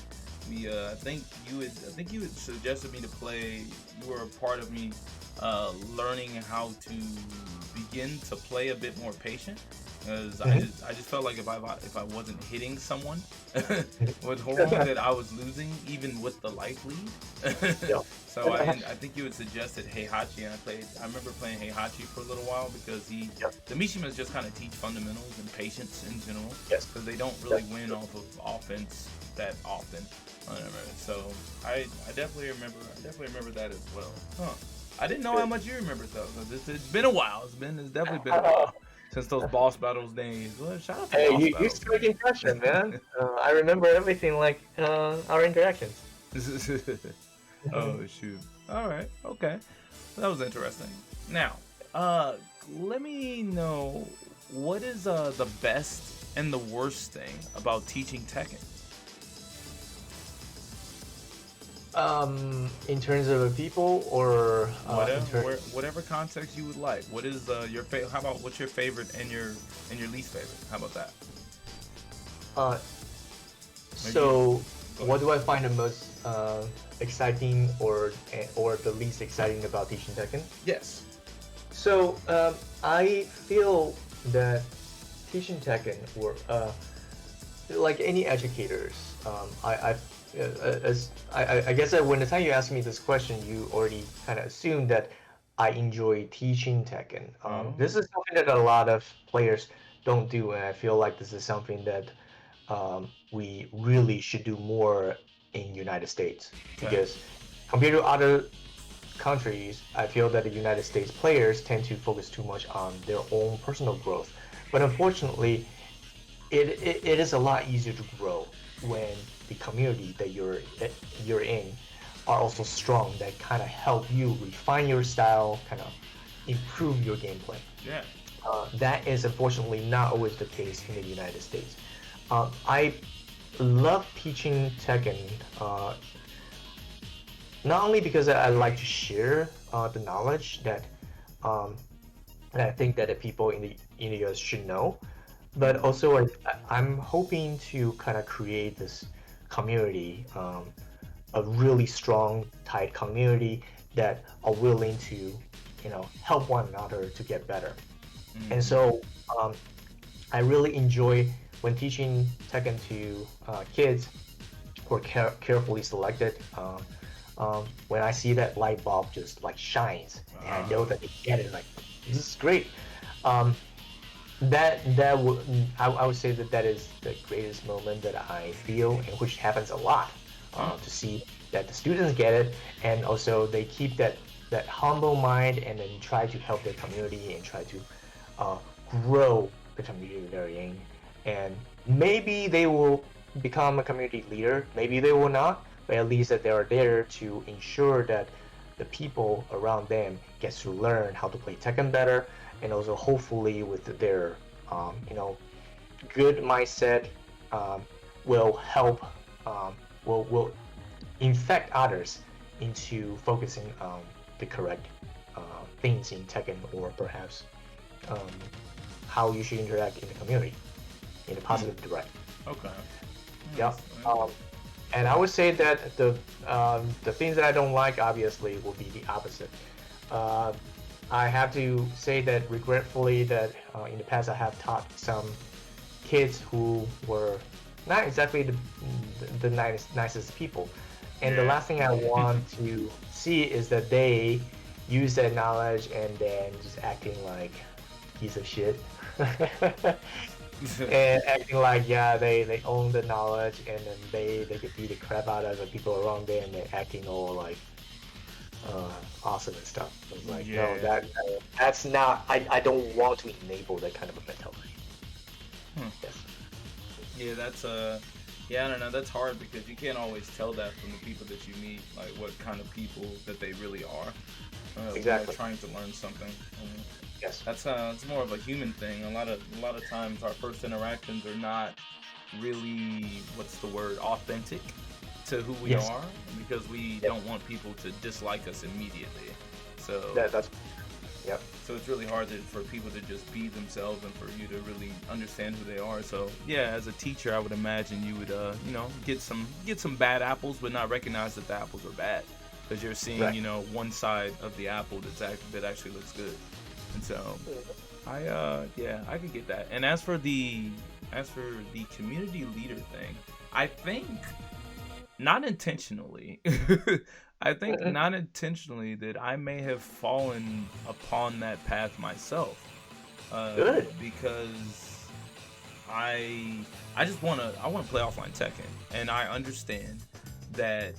we I think you had suggested me to play. You were a part of me learning how to begin to play a bit more patient, because I Mhm. just I just felt like if I wasn't hitting someone with Horong, Mhm. that I was losing even with the life lead. Yeah. So I think you had suggested Heihachi, and I remember playing Heihachi for a little while because Yep. the Mishimas just kind of teach fundamentals and patience in general Yes. because they don't really That's win true. off of offense that often. Whatever. So I definitely remember that as well. Huh. I didn't know how Good. much you remembered though. 'Cause it's been a while. It's definitely been a while since those boss battles days. Well, shout out to Hey, boss you battles, strike impression, man. I remember everything like our interactions. man. Oh shoot. All right. Okay. That was interesting. Now, uh, let me know what is the best and the worst thing about teaching Tekken. In terms of people or in terms. Whatever context you would like. What is your favorite? How about what's your favorite and your least favorite? How about that? Uh, Or you so, go ahead. what do I find the most exciting or the least exciting about teaching Tekken? Yes. So, I feel that teaching Tekken or like any educators, I guess that when the time you asked me this question, you already kind of assumed that I enjoy teaching Tekken. This Oh. is something that a lot of players don't do, and I feel like this is something that we really should do more in United States Okay. because compared to other countries, I feel that the United States players tend to focus too much on their own personal growth. But unfortunately, it is a lot easier to grow when the community that you're in are also strong that kind of help you refine your style, kind of improve your gameplay. Yeah. That is unfortunately not always the case in the United States. I love teaching Tekken, not only because I like to share the knowledge um, that I think that the people in the US should know, but Mm-hmm. also I'm hoping to kind of create this community, a really strong, tight community that are willing to, help one another to get better. And Mm-hmm. so um, I really enjoy when teaching Tekken to kids who are carefully selected. When I see that light bulb just like shines, and I know Ah. that they get it, like this is great. Um, that would I would say that that is the greatest moment that I feel, and which happens a lot Huh. to see that the students get it, and also they keep that humble mind, and then try to help their community and try to uh, grow the community they're in, and maybe they will become a community leader, maybe they will not, but at least that they are there to ensure that the people around them gets to learn how to play Tekken better, and also hopefully with their good mindset um, will help will infect others into focusing on the correct things in Tekken, or perhaps um, how you should interact in the community in a Hmm. positive direction. Okay. Yeah. Nice. Um, and I would say that the things that I don't like obviously will be the opposite. Uh, I have to say that regretfully that in the past I have taught some kids who were not exactly the nicest people. And the Yeah. last thing I want to see is that they use that knowledge and then just acting like piece of shit. And acting like yeah they own the knowledge, and then they could beat the crap out of the people around them, and they're acting all like uh, awesome and stuff. I was like, no, Yeah. that's not. I don't want to enable that kind of a mentality. Hmm. Yes, Yeah, that's yeah, I don't know. That's hard because you can't always tell that from the people that you meet, like what kind of people that they really are when they're exactly. trying to learn something. Yes, That's it's more of a human thing. A lot of times our first interactions are not really what's the word authentic to who we yes, are because we yep. don't want people to dislike us immediately. So That's yep. so it's really hard for people to just be themselves and for you to really understand who they are. So yeah, as a teacher, I would imagine you would get some bad apples, but not recognize that the apples are bad because you're seeing Right. one side of the apple that actually looks good. And so Yeah, I could get that. And as for the community leader thing, I think not intentionally. I think Mhm. not intentionally that I may have fallen upon that path myself. Good. Because I I wanna play offline Tekken, and I understand that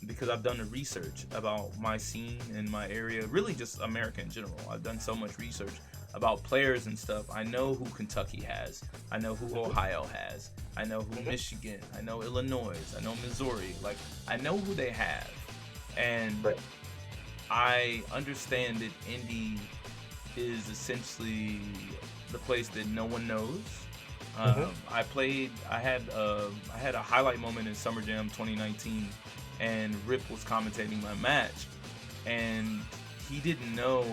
because I've done the research about my scene and my area, really just America in general. I've done so much research about players and stuff. I know who Kentucky has. I know who Mhm. Ohio has. I know who Mhm. Michigan. I know Illinois. I know Missouri. Like I know who they have, and Right. I understand that Indy is essentially the place that no one knows. Mhm. I had a highlight moment in Summer Jam 2019, and Rip was commentating my match, and he didn't know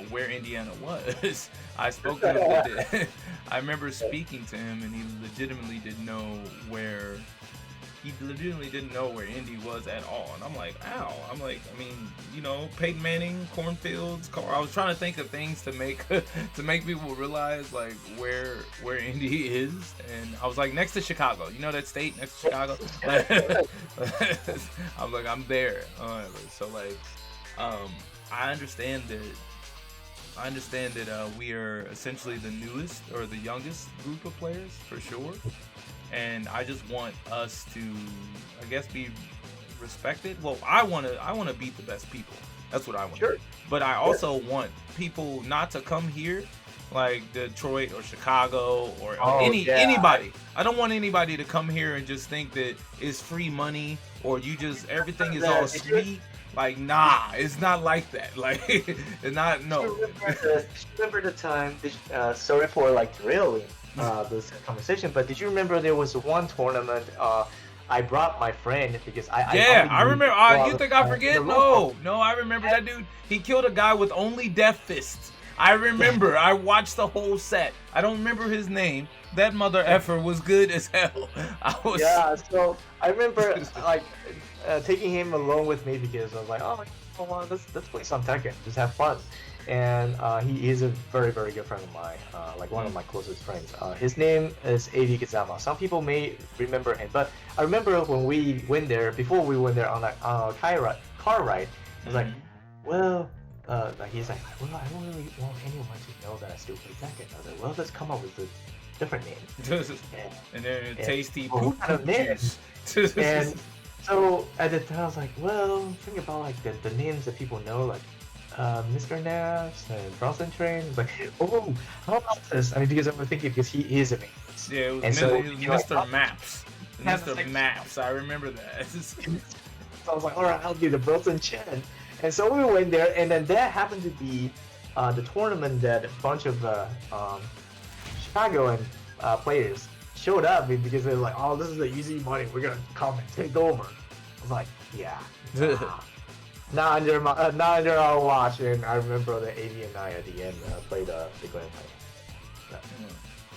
where Indiana was. I spoke to him that I remember speaking to him, and he legitimately didn't know where Indy was at all. And I'm like, ow. I'm like, I mean, Peyton Manning, cornfields, car. I was trying to think of things to make to make people realize like where Indy is. And I was like, next to Chicago. You know that state next to Chicago? Like, I'm like, I'm there. So like, um, I understand that. I understand that we are essentially the newest or the youngest group of players for sure, and I just want us to, I guess, be respected. Well, I wanna beat the best people. That's what I want to do. Sure. But I Sure. also want people not to come here, like Detroit or Chicago or Oh yeah. anybody. I don't want anybody to come here and just think that it's free money or you just everything is all Did you sweet. Like, nah, it's not like that. Like, it's not. Did you No. remember the time? Sorry for like derailing this conversation, but did you remember there was one tournament? I brought my friend because I Yeah, only I knew remember. well, You think I in the forget? local. No, no, I remember that dude. He killed a guy with only death fists. I remember. I watched the whole set. I don't remember his name. That mother effer was good as hell. I was. Yeah, so I remember like taking him along with me because I was like, oh, come on, let's play some Tekken, just have fun. And he is a very very good friend of mine, like one of Mm, my closest friends. His name is Avi Kazama. Some people may remember him, but I remember when we went there, before we went there on a car ride, I was like, mm-hmm. well. Like he's like, well, I don't really want anyone to know that I still play Tekken. I was like, well, let's come up with a different name. And, And then and tasty well, what poop kind of poop name? juice. And so at the time, I was like, well, think about like the names that people know, like Mr. Naps and Bronson Train. I was like, oh, how about this? I mean, because I was thinking because he is amazing. Yeah, And so it was you know, Mr. Maps. have this Mr. like, Maps. I remember that. so I was like, all right, I'll be the Bronson Chen. And so we went there, and then that happened to be the tournament that a bunch of Chicagoan players showed up because they were like, oh, this is the easy money. We're gonna come and take over. I was like, yeah, nah. Not under our watch. And I remember the 80 and I at the end played the grand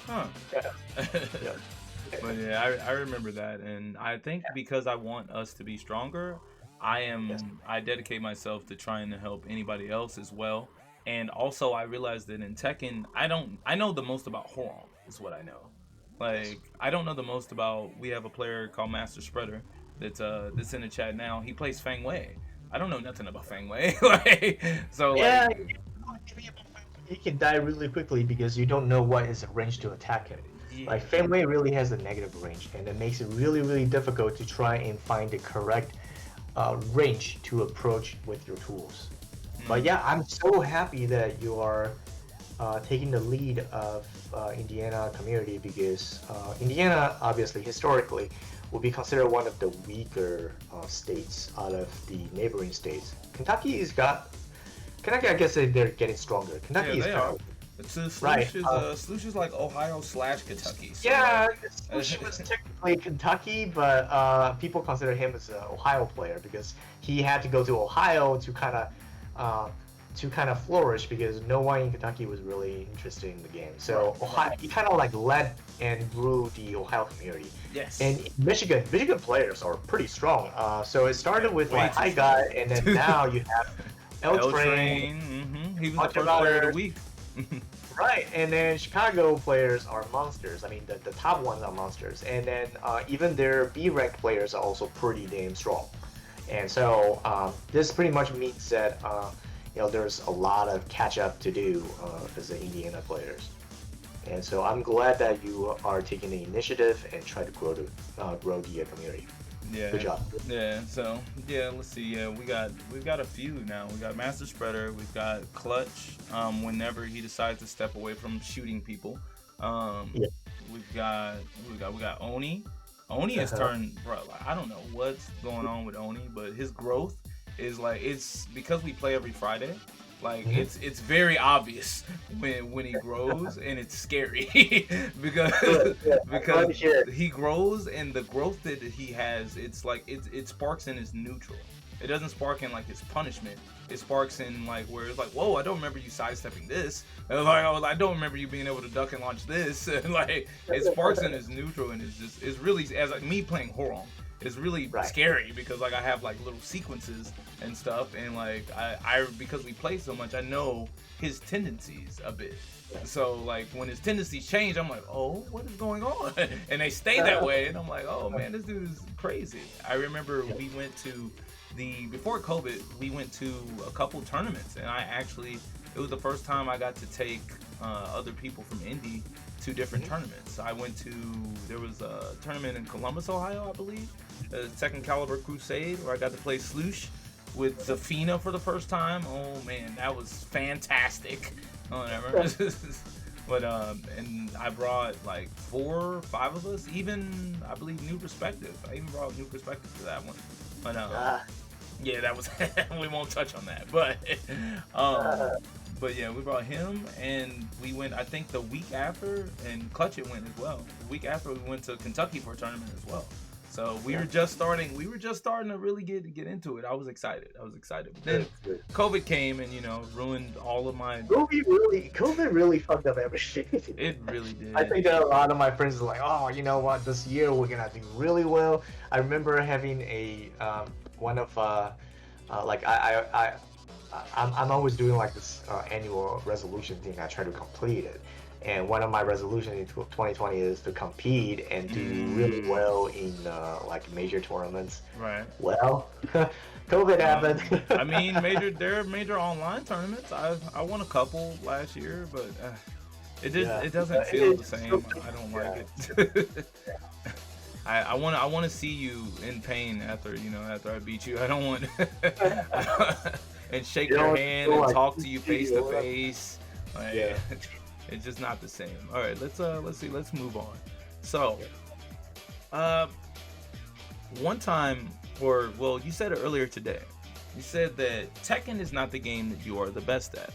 Huh. final. Yeah. But yeah, I remember that, and I think because I want us to be stronger, Yes. I dedicate myself to trying to help anybody else as well. And also, I realized that in Tekken, I know the most about Horon is what I know. Yes. Like I don't know the most about. We have a player called Master Spreader that's in the chat now. He plays Fang Wei. I don't know nothing about Fang Wei. Like so like Yeah, you can die really quickly because you don't know what is the range to attack him. yeah. Like Fenway really has a negative range, and it makes it really, really difficult to try and find the correct range to approach with your tools. But Mm, yeah, I'm so happy that you are taking the lead of Indiana community because Indiana, obviously, historically, will be considered one of the weaker states out of the neighboring states. Kentucky, I guess they're getting stronger. yeah, Kentucky is they kind are. of It's right. Slush is like Ohio slash Kentucky. So Yeah, like, Swoosh was technically Kentucky, but people consider him as an Ohio player because he had to go to Ohio uh, to kind of flourish because no one in Kentucky was really interested in the game. right, So Ohio, right. he kind of like led and grew the Ohio community. And Yes. in Michigan players are pretty strong. So it started with Way like too High strong. Guy, and then now you have L L Train, Train. He a was the bunch of first player of the others. week. Right, and then Chicago players are monsters. I mean, the top ones are monsters, and then even their B rank players are also pretty damn strong. And so this pretty much means that there's a lot of catch up to do as the Indiana players. And so I'm glad that you are taking the initiative and try to grow the community. Good Yeah, job. yeah. So yeah, let's see. Yeah, we've got a few now. We got Master Spreader. We've got Clutch. Whenever he decides to step away from shooting people, um, Yeah. we got Oni. Oni has Uh-huh. turned, bro. Like, I don't know what's going on with Oni, but his growth is like it's because we play every Friday. Like Mhm. it's very obvious when he grows, and it's scary Good, because good. I'm glad because to hear it. he grows, and the growth that he has, it's like it sparks in his neutral. It doesn't spark in like his punishment. It sparks in like where it's like, whoa, I don't remember you sidestepping this. And like, oh, I don't remember you being able to duck and launch this. And like it sparks in his neutral, and it's really as like me playing Horon. It's really Right. scary because like I have like little sequences and stuff, and like I because we play so much, I know his tendencies a bit. Yeah. So like when his tendencies change, I'm like, oh, what is going on? And they stay that way, and I'm like, oh man, this dude is crazy. I remember we went to before COVID, we went to a couple tournaments, and it was the first time I got to take other people from Indy to different tournaments. There was a tournament in Columbus, Ohio, I believe, the Second Caliber Crusade, where I got to play Sloosh with Zafina for the first time. Oh man, that was fantastic. Whatever. But and I brought like 4 or 5 of us. Even I believe New Perspective. I even brought New Perspective to that one. But Ah, yeah, that was we won't touch on that. But um, ah, but yeah, we brought him, and we went. I think the week after, and Clutch it went as well. The week after, we went to Kentucky for a tournament as well. So we yeah. were just starting. We were just starting to really get into it. I was excited. I was excited. But then Good, good. COVID came and ruined all of my. COVID really fucked up everything. It really I did. think that a lot of my friends are like, oh, you know what, this year we're gonna do really well. I remember having a one of like I'm always doing like this annual resolution thing. I try to complete it, and one of my resolutions in 2020 is to compete and do really Mm, well in like major tournaments. right. Well, COVID happened. I mean, there are major online tournaments. I won a couple last year, but Yeah, it doesn't feel the it's same. so I don't yeah. like it. I want to see you in pain after I beat you. I don't want and shake You your know, hand feel and like talk to you face to yeah. face. Like, Yeah. it's just not the same. All right, let's see. Let's move on. So, uh, one time, or well, you said it earlier today. You said that Tekken is not the game that you are the best at.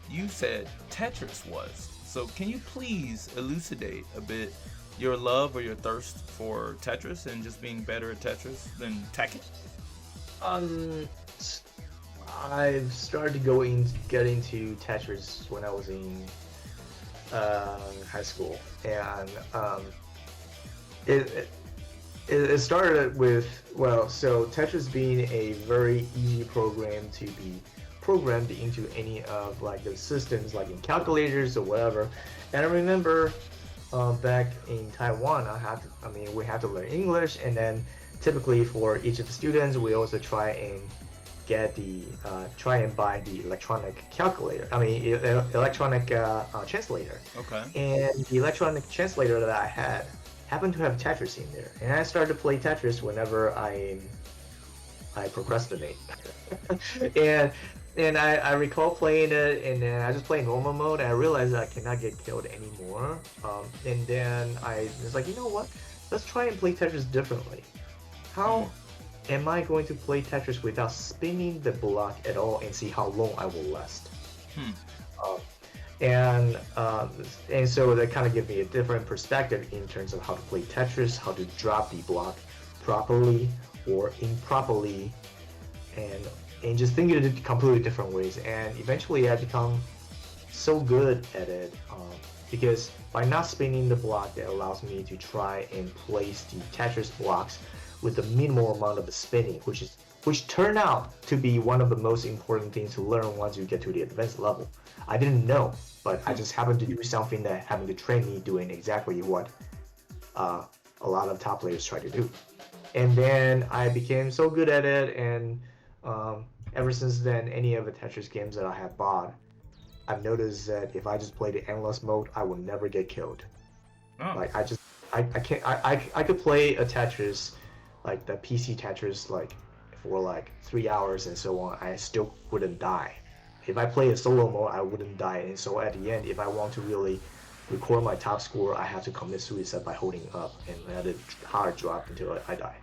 You said Tetris was. So can you please elucidate a bit your love or your thirst for Tetris and just being better at Tetris than Tekken? Um, I've started to get into Tetris when I was in high school, and it, it it started with, well, so Tetris being a very easy program to be programmed into any of like the systems, like in calculators or whatever. And I remember back in Taiwan, we had to learn English, and then typically for each of the students, we also try and buy the electronic calculator. Electronic translator. Okay. And the electronic translator that I had happened to have Tetris in there, and I started to play Tetris whenever I procrastinate. and I recall playing it, and then I just play normal mode, and I realized that I cannot get killed anymore. And then I was like, you know what? Let's try and play Tetris differently. How am I going to play Tetris without spinning the block at all and see how long I will last? Hmm. Um, and so that kind of gave me a different perspective in terms of how to play Tetris, how to drop the block properly or improperly, and just thinking of it completely different ways. And eventually, I become so good at it because by not spinning the block, that allows me to try and place the Tetris blocks with the minimal amount of the spinning, which is which turned out to be one of the most important things to learn once you get to the advanced level. I didn't know, but I just happened to do something that happened to train me doing exactly what uh, a lot of top players try to do. And then I became so good at it, and ever since then, any of the Tetris games that I have bought, I've noticed that if I just play the endless mode, I will never get killed. Oh. Like I can't I could play a Tetris, like the PC Tetris, like for like 3 hours and so on. I still wouldn't die. If I play a solo mode, I wouldn't die. And so at the end, if I want to really record my top score, I have to commit suicide by holding up and let it hard drop until I die.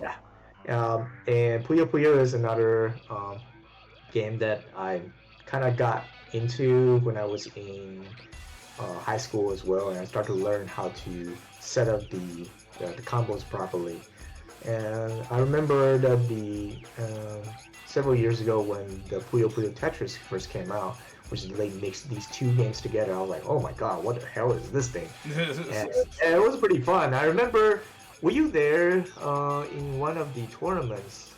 Yeah. And Puyo Puyo is another game that I kind of got into when I was in high school as well, and I started to learn how to set up the combos properly. And I remember that the several years ago when the Puyo Puyo Tetris first came out, which is they mixed these two games together. I was like, oh my god, what the hell is this thing? And it was pretty fun. I remember, were you there in one of the tournaments?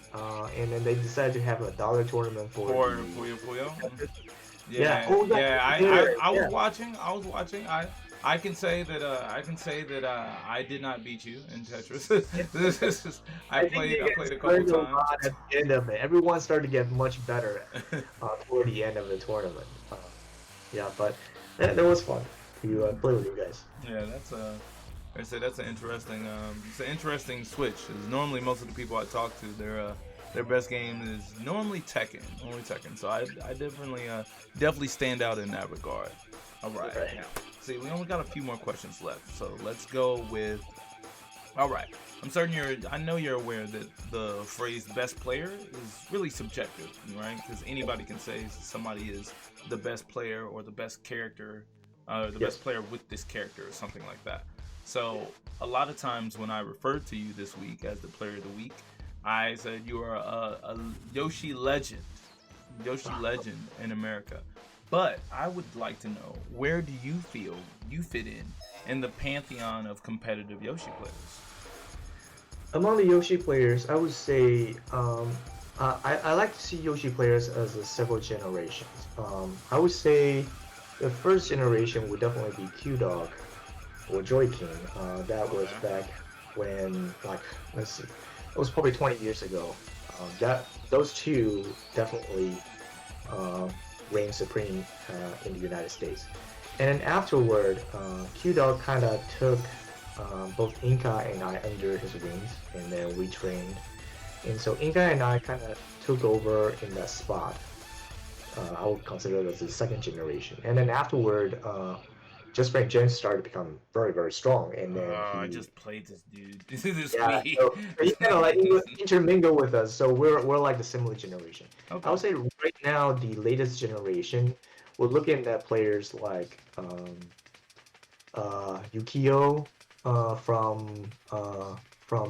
And then they decided to have a dollar tournament for Puyo Puyo. yeah. Yeah, Oh, yeah. I was yeah. watching. I was watching. I can say that I did not beat you in Tetris. I think you I guys played a couple learned a times. lot at the end of it. Everyone started to get much better toward the end of the tournament. Yeah, but that was fun to play with you guys. Yeah, that's I said that's an interesting it's an interesting switch. 'Cause normally most of the people I talk to, their best game is normally Tekken, So I definitely stand out in that regard. All right. Right. Now, see, we only got a few more questions left, so let's go with. All right. I know you're aware that the phrase "best player" is really subjective, right? Because anybody can say somebody is the best player or the best character, the Yes. best player with this character or something like that. So a lot of times when I referred to you this week as the player of the week, I said you are a Yoshi legend, in America. But I would like to know, where do you feel you fit in the pantheon of competitive Yoshi players? Among the Yoshi players, I would say I like to see Yoshi players as several generations. I would say the first generation would definitely be Q Dog or Joy King. That was back when, like, let's see, it was probably 20 years ago. That those two definitely reigned supreme in the United States. And then afterward, Q Dog kind of took both Inca and I under his wings, and then we trained. And so Inca and I kind of took over in that spot. I would consider it as the second generation. And then afterward, Just Frank James started to become very, very strong, and then I he, just played this dude this yeah, week. so he kind of like intermingle with us. So we're like the similar generation. I Okay. would say right now the latest generation, we're looking at players like Yukio uh, from uh, from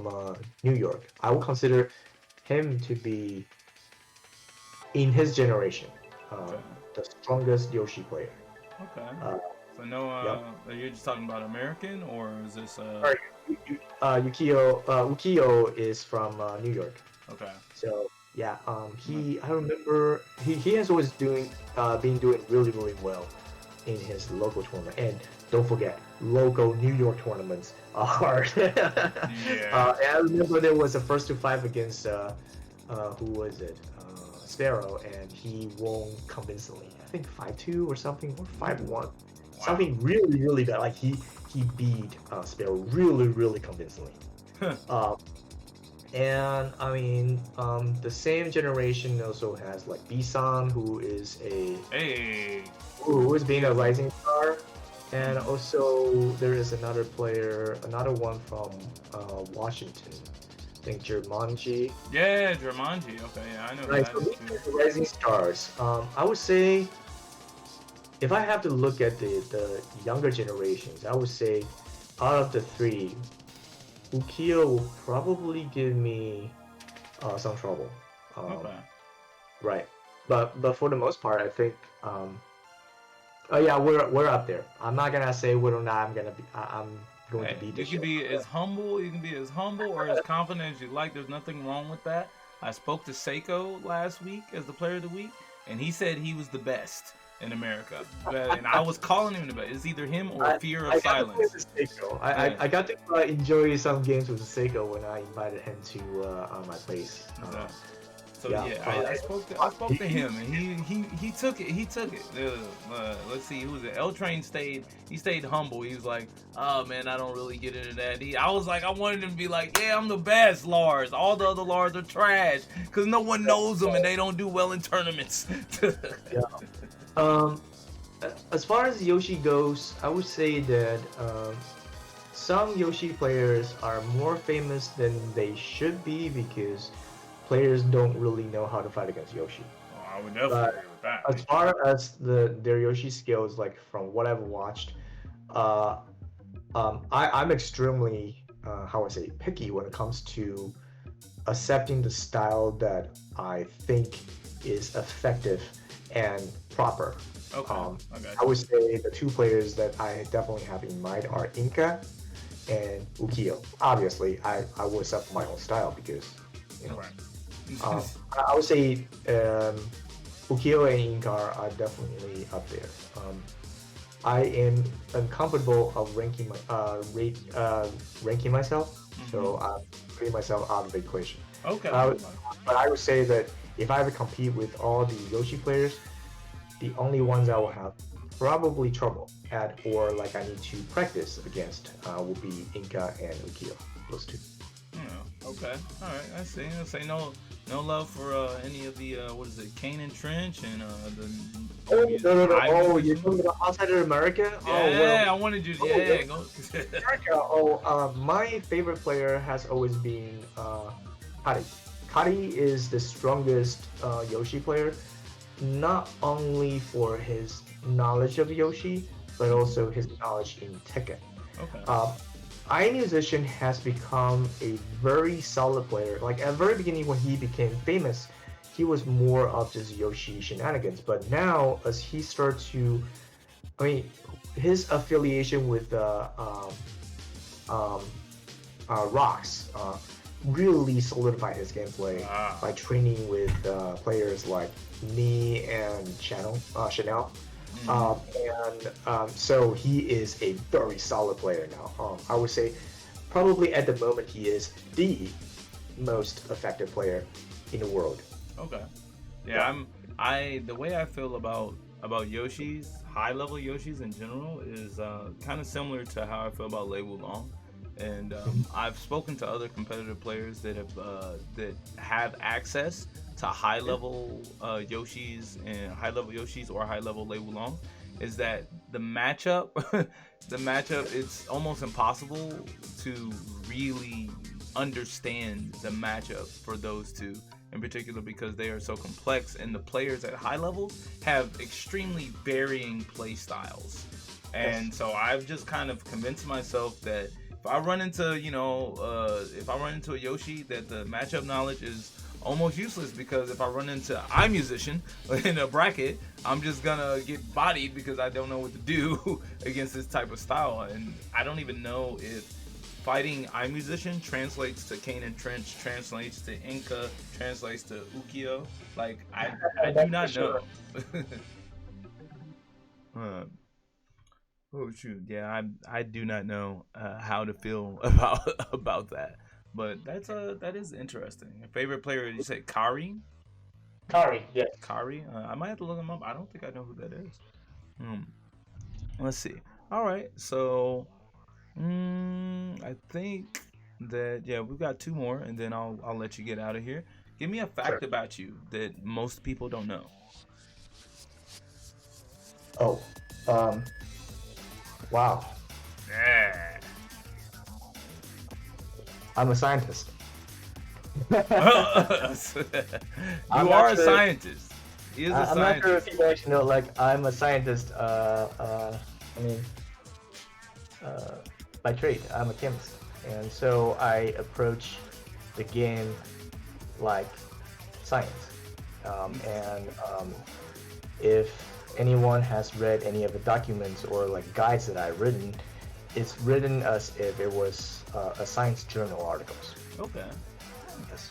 New York. I would consider him to be in his generation uh, Okay. the strongest Yoshi player. Okay. Uh, So no, yep. are you just talking about American or is this Sorry, Ukio is from New York. okay? So yeah, No. I remember he has always been doing really really well in his local tournament. And don't forget, local New York tournaments are hard. Yeah. And I remember there was a first to five against who was it? Sparrow, and he won convincingly. I think 5-2 or something, or 5-1. Wow. Something really really bad. Like he beat Sparrow really really convincingly. Uh, and I mean, the same generation also has like Bisan, who is Hey. who is being a Yes. rising star, and Mhm. also there is another player, another one from Washington. I think Jermanji. Yeah, Jumanji. Okay, yeah, I know who Right, that so is these too. are the rising stars. I would say if I have to look at the younger generations, I would say out of the three, Ukio will probably give me some trouble. Okay. Right. But for the most part, I think oh yeah, we're up there. I'm not gonna say whether or not I'm gonna be I'm going to Hey, beat the you can shit. be as humble. You can be as humble or as confident as you like. There's nothing wrong with that. I spoke to Seiko last week as the player of the week, and he said he was the best in America. And I was calling him the best. It's either him or I, Fear of I got to play Silence. with Seiko. Yeah. I got to enjoy some games with Seiko when I invited him to my place. Exactly. So Yeah. yeah, I spoke to him, and he took it. He took it. Let's see, who was it? L Train stayed. He stayed humble. He was like, "Oh man, I don't really get into that." I was like, I wanted him to be like, "Yeah, I'm the best, Lars. All the other Lars are trash because no one knows them and they don't do well in tournaments." Yeah. Um, as far as Yoshi goes, I would say that some Yoshi players are more famous than they should be because players don't really know how to fight against Yoshi. Oh, I would definitely But agree with that. as far as their Yoshi skills, like from what I've watched, uh, I'm extremely how I say picky when it comes to accepting the style that I think is effective and proper. Okay, I got I you. would say the two players that I definitely have in mind are Inka and Ukio. Obviously, I would accept my own style because, you know, Right. I would say Ukio and Inka are definitely up there. I am uncomfortable of ranking myself, so I'm putting myself out of the equation. Okay. But I would say that if I ever compete with all the Yoshi players, the only ones I will have probably trouble at or like I need to practice against will be Inka and Ukio. Those two. Yeah, okay. All right. I see. I say no love for any of the what is it, Kane and Trench and the Oh no! high Oh, you're musicians? talking about outside of America? Yeah, Oh well, I wanted you. oh, Yeah, well, go. America. Oh, my favorite player has always been Kari. Kari is the strongest Yoshi player, not only for his knowledge of Yoshi, but also his knowledge in Tekken. Okay. iMusician has become a very solid player. Like at the very beginning when he became famous, he was more of just Yoshi shenanigans. But now, as he starts to, I mean, his affiliation with um, Rocks really solidified his gameplay Ah. by training with players like Nee and Chanel. So he is a very solid player now. I would say probably at the moment he is the most effective player in the world. Okay. Yeah, the way I feel about Yoshis, high level Yoshis in general, is kind of similar to how I feel about Lei Wulong. And I've spoken to other competitive players that have access to high level Yoshis and high level Yoshis or high level Lei Wulong. Is that the matchup? The matchup, it's almost impossible to really understand the matchup for those two in particular because they are so complex and the players at high levels have extremely varying play styles. And so I've just kind of convinced myself that if I run into, if I run into a Yoshi, that the matchup knowledge is almost useless because if I run into iMusician in a bracket, I'm just gonna get bodied because I don't know what to do against this type of style. And I don't even know if fighting iMusician translates to Kane and Trench, translates to Inka, translates to Ukio. Like I do not know. Oh shoot, yeah, I do not know how to feel about that, but that is interesting. Your favorite player? You say Kari? Kari, yes. Kari? I might have to look him up. I don't think I know who that is. Hmm. Let's see. All right, so I think that yeah, we've got two more, and then I'll let you get out of here. Give me a fact Sure. about you that most people don't know. Oh, wow. Yeah. I'm a scientist. You I'm are not a sure. scientist. He is a I'm not sure if scientist. you actually know. Like, I'm a scientist. I mean, by trade, I'm a chemist, and so I approach the game like science. And if anyone has read any of the documents or like guides that I've written, it's written as if it was a science journal articles. Okay. Yes.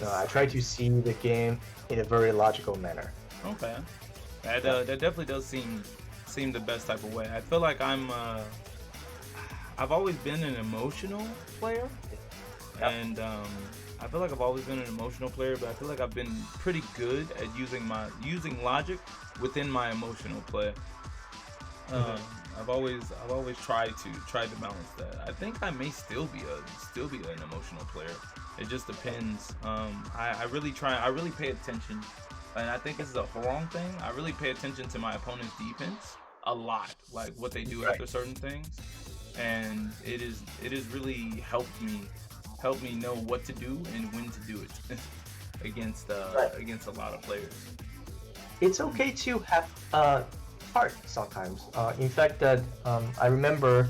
I That's, try to see the game in a very logical manner. okay. That Yeah. that definitely does seem the best type of way. I feel like I've always been an emotional player, Yeah. and I feel like I've always been an emotional player, but I feel like I've been pretty good at using logic within my emotional play. Mhm. Um, I've always tried to balance that. I think I may still be an emotional player. It just depends. I really try. I really pay attention, and I think this is a wrong thing. I really pay attention to my opponent's defense a lot, like what they do Right. after certain things, and it has really helped me know what to do and when to do it Right. against a lot of players. It's Mm. okay to have heart sometimes. In fact, that I remember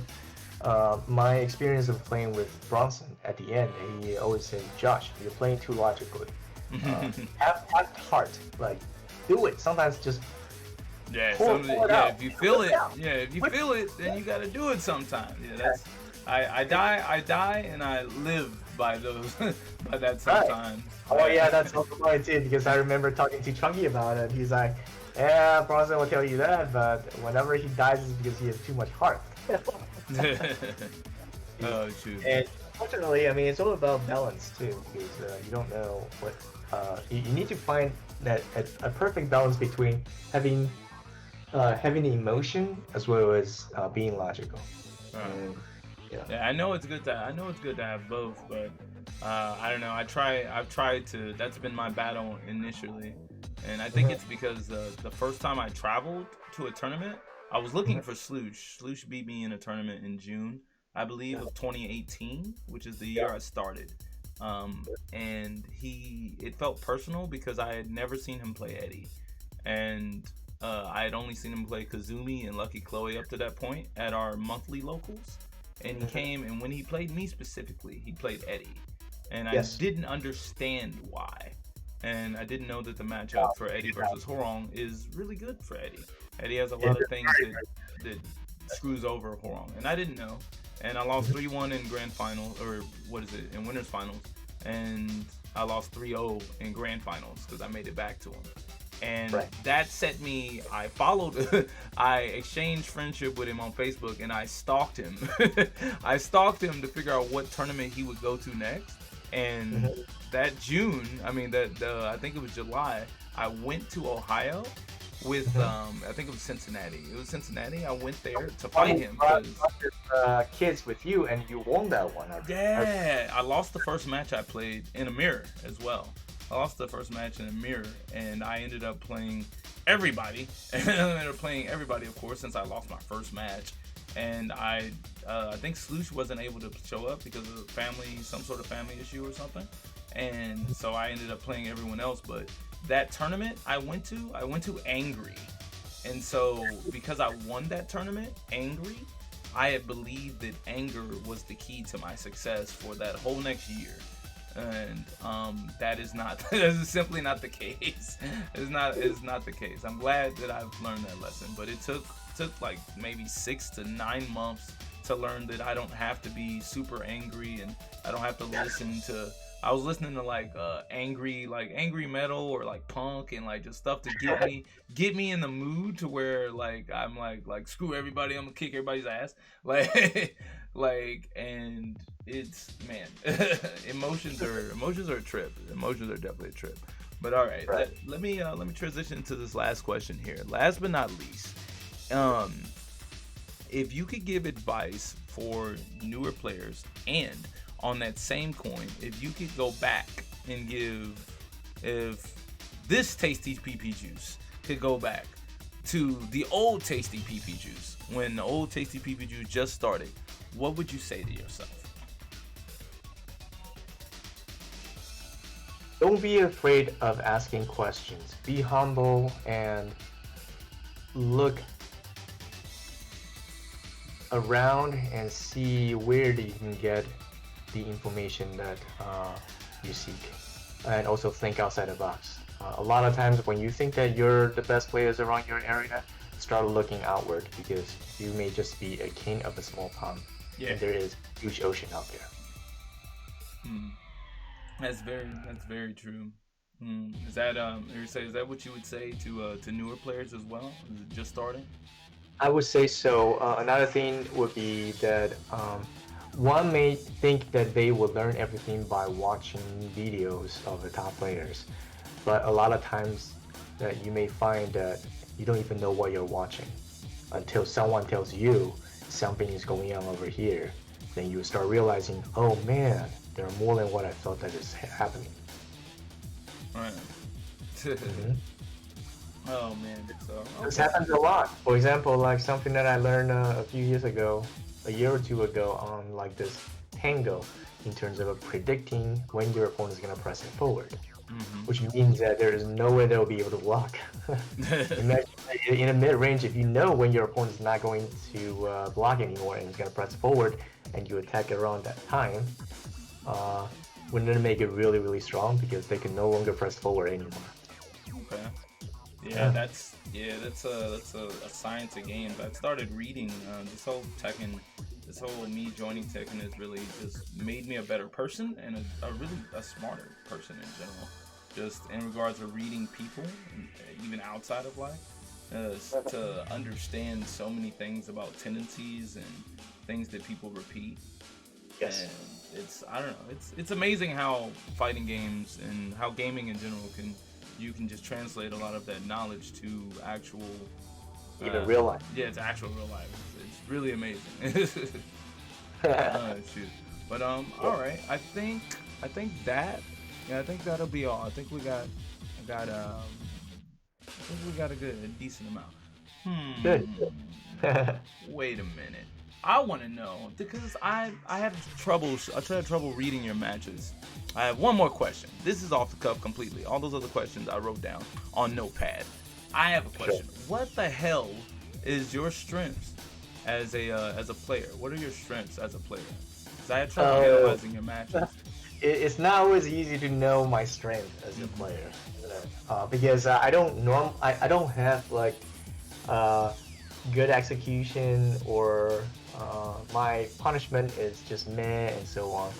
my experience of playing with Bronson at the end. He always said, "Josh, you're playing too logically. Have heart. Like, do it. Sometimes just Yeah, pull it yeah. out. If you Whip feel it it, out. yeah, if you Whip feel it, then you got to do it sometime. Yeah, it. that's. I die, and I live by those, by that Right. sometimes. Oh yeah, that's also mine too. Because I remember talking to Chunky about it. He's like, "Yeah, Bronson will tell you that, but whenever he dies, it's because he has too much heart." Oh shoot. And unfortunately, I mean, it's all about balance too, because you don't know what you need to find that a perfect balance between having emotion as well as being logical. And yeah, Yeah, I know it's good to have both, but I don't know. I've tried to. That's been my battle initially, and I think hmm it's because the first time I traveled to a tournament, I was looking for Sloosh. Sloosh beat me in a tournament in June, I believe, of 2018, which is the yeah, year I started. And it felt personal because I had never seen him play Eddie, and I had only seen him play Kazumi and Lucky Chloe up to that point at our monthly locals. And he hmm came, and when he played me specifically, he played Eddie. And I yes, didn't understand why. And I didn't know that the yeah, matchup for Eddie versus Horong is really good for Eddie. Eddie has a yeah, lot of things that screws over Horong, and I didn't know. And I lost mhm, 3-1 in grand final, or what is it, in winners finals, and I lost 3-0 in grand finals because I made it back to him. And right. that set me. I followed. I exchanged friendship with him on Facebook, and I stalked him. I stalked him to figure out what tournament he would go to next. And hmm that June, I mean that I think it was July. I went to Ohio with hmm I think it was Cincinnati. It was Cincinnati. I went there to fight Probably him brought, because brought your kids with you, and you won that one. yeah, I lost the first match I played in a mirror as well. I lost the first match in a mirror, and I ended up playing everybody. And I ended up playing everybody, of course, since I lost my first match. And I think Sloosh wasn't able to show up because of some sort of family issue or something. And so I ended up playing everyone else. But that tournament I went to angry. And so because I won that tournament angry, I had believed that anger was the key to my success for that whole next year, and that is not that is simply not the case. It's not the case. I'm glad that I've learned that lesson, but it took like maybe 6 to 9 months to learn that I don't have to be super angry, and I don't have to listen to. I was listening to angry metal or like punk and like just stuff to get me in the mood to where like I'm like screw everybody, I'm gonna kick everybody's ass, like and it's man, emotions are a trip. Emotions are definitely a trip. But all right, Right. let me transition to this last question here. Last but not least, um, if you could give advice for newer players, and on that same coin, if you could go back and if this tasty PP juice could go back to the old tasty PP juice when the old tasty PP juice just started, what would you say to yourself? Don't be afraid of asking questions. Be humble and look around and see where you can get the information that you seek. And also think outside the box. A lot of times when you think that you're the best players around your area, start looking outward because you may just be a king of a small pond, Yeah. and there is a huge ocean out there. Hmm. That's very true. Hmm. Is that is that what you would say to newer players as well? Is it just starting? I would say so. Another thing would be that one may think that they will learn everything by watching videos of the top players, but a lot of times that you may find that you don't even know what you're watching until someone tells you something is going on over here. Then you start realizing, oh man, there are more than what I thought that is happening. Right. Mhm. Oh man. So This okay. happens a lot. For example, like something that I learned a few years ago, a year or two ago, on like this tango, in terms of predicting when your opponent is gonna press it forward, Hmm. which means that there is no way they'll be able to block. Imagine in a mid range, if you know when your opponent is not going to block anymore and is gonna press forward, and you attack around that time, uh, wouldn't it make it really really strong because they can no longer press forward anymore? Okay. Yeah, Yeah. that's a science of games. I started reading this whole Tekken, this whole me joining Tekken has really just made me a better person and a really a smarter person in general. Just in regards to reading people, and even outside of life, to understand so many things about tendencies and things that people repeat. Yes. And it's I don't know, it's amazing how fighting games and how gaming in general can you can just translate a lot of that knowledge to actual Even uh real life. yeah, it's actual real life. It's really amazing. Shoot. But Yeah. all right, I think that yeah, I think that'll be all. I got I think we got a decent amount. Good. Wait a minute. I want to know because I have trouble. I try trouble reading your matches. I have one more question. This is off the cuff completely. All those other questions I wrote down on Notepad. I have a Sure. question. What the hell is your strengths as a player? What are your strengths as a player? Because I had trouble Oh, analyzing your matches. it's not always easy to know my strength as a Hmm. player, isn't it? Because I don't have like uh, good execution or my punishment is just meh and so on.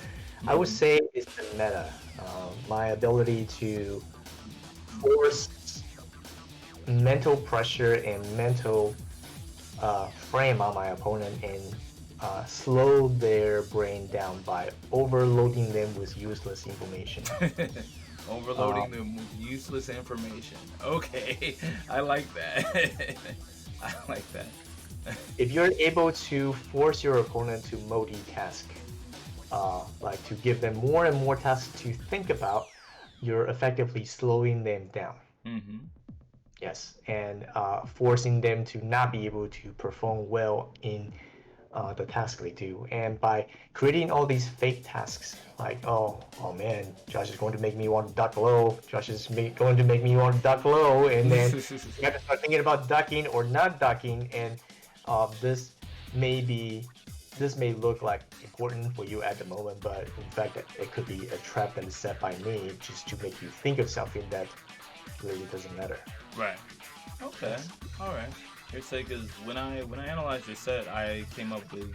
I would Hmm. say it's the meta. My ability to force mental pressure and mental frame on my opponent and slow their brain down by overloading them with useless information. Uh, Overloading them with useless information. Okay, I like that. I like that. if you're able to force your opponent to multitask, like to give them more and more tasks to think about, you're effectively slowing them down. Hmm. Yes, and forcing them to not be able to perform well in the task they do. And by creating all these fake tasks, like, oh man, Josh is going to make me want to duck low. Going to make me want to duck low, and then you have to start thinking about ducking or not ducking. And this may be, this may look like important for you at the moment, but in fact, it could be a trap that is set by me just to make you think of something that really doesn't matter. Right. Okay. Yes. All right. Here's say because when I analyzed your set, I came up with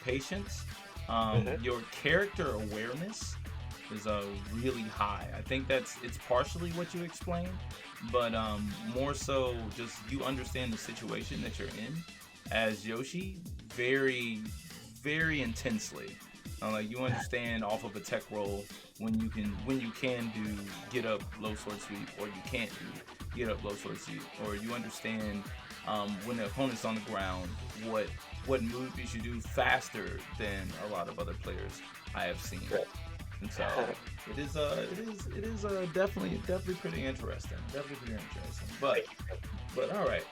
patience. Mm-hmm. Your character awareness is really high. I think it's partially what you explained, but more so just you understand the situation that you're in as Yoshi very very intensely. Like you understand off of a tech roll when you can do get up low sword sweep or you can't do get up low sword sweep or you understand when the opponent's on the ground what move you should do faster than a lot of other players I have seen. Right. And so it is definitely pretty interesting. Definitely pretty interesting. But all right.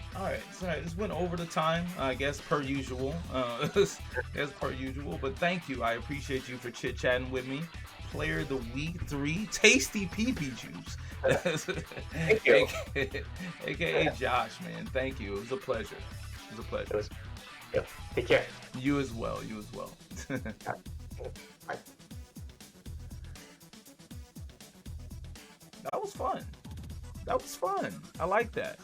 So I just went over the time, I guess per usual. As per usual. But thank you. I appreciate you for chit chatting with me. Player of the week 3, Tasty PP Juice, Thank you. aka Josh. Man, thank you. It was a pleasure. It was a It pleasure. was, yeah. Take care. You as well. You as well. Bye. That was fun. That was fun. I like that.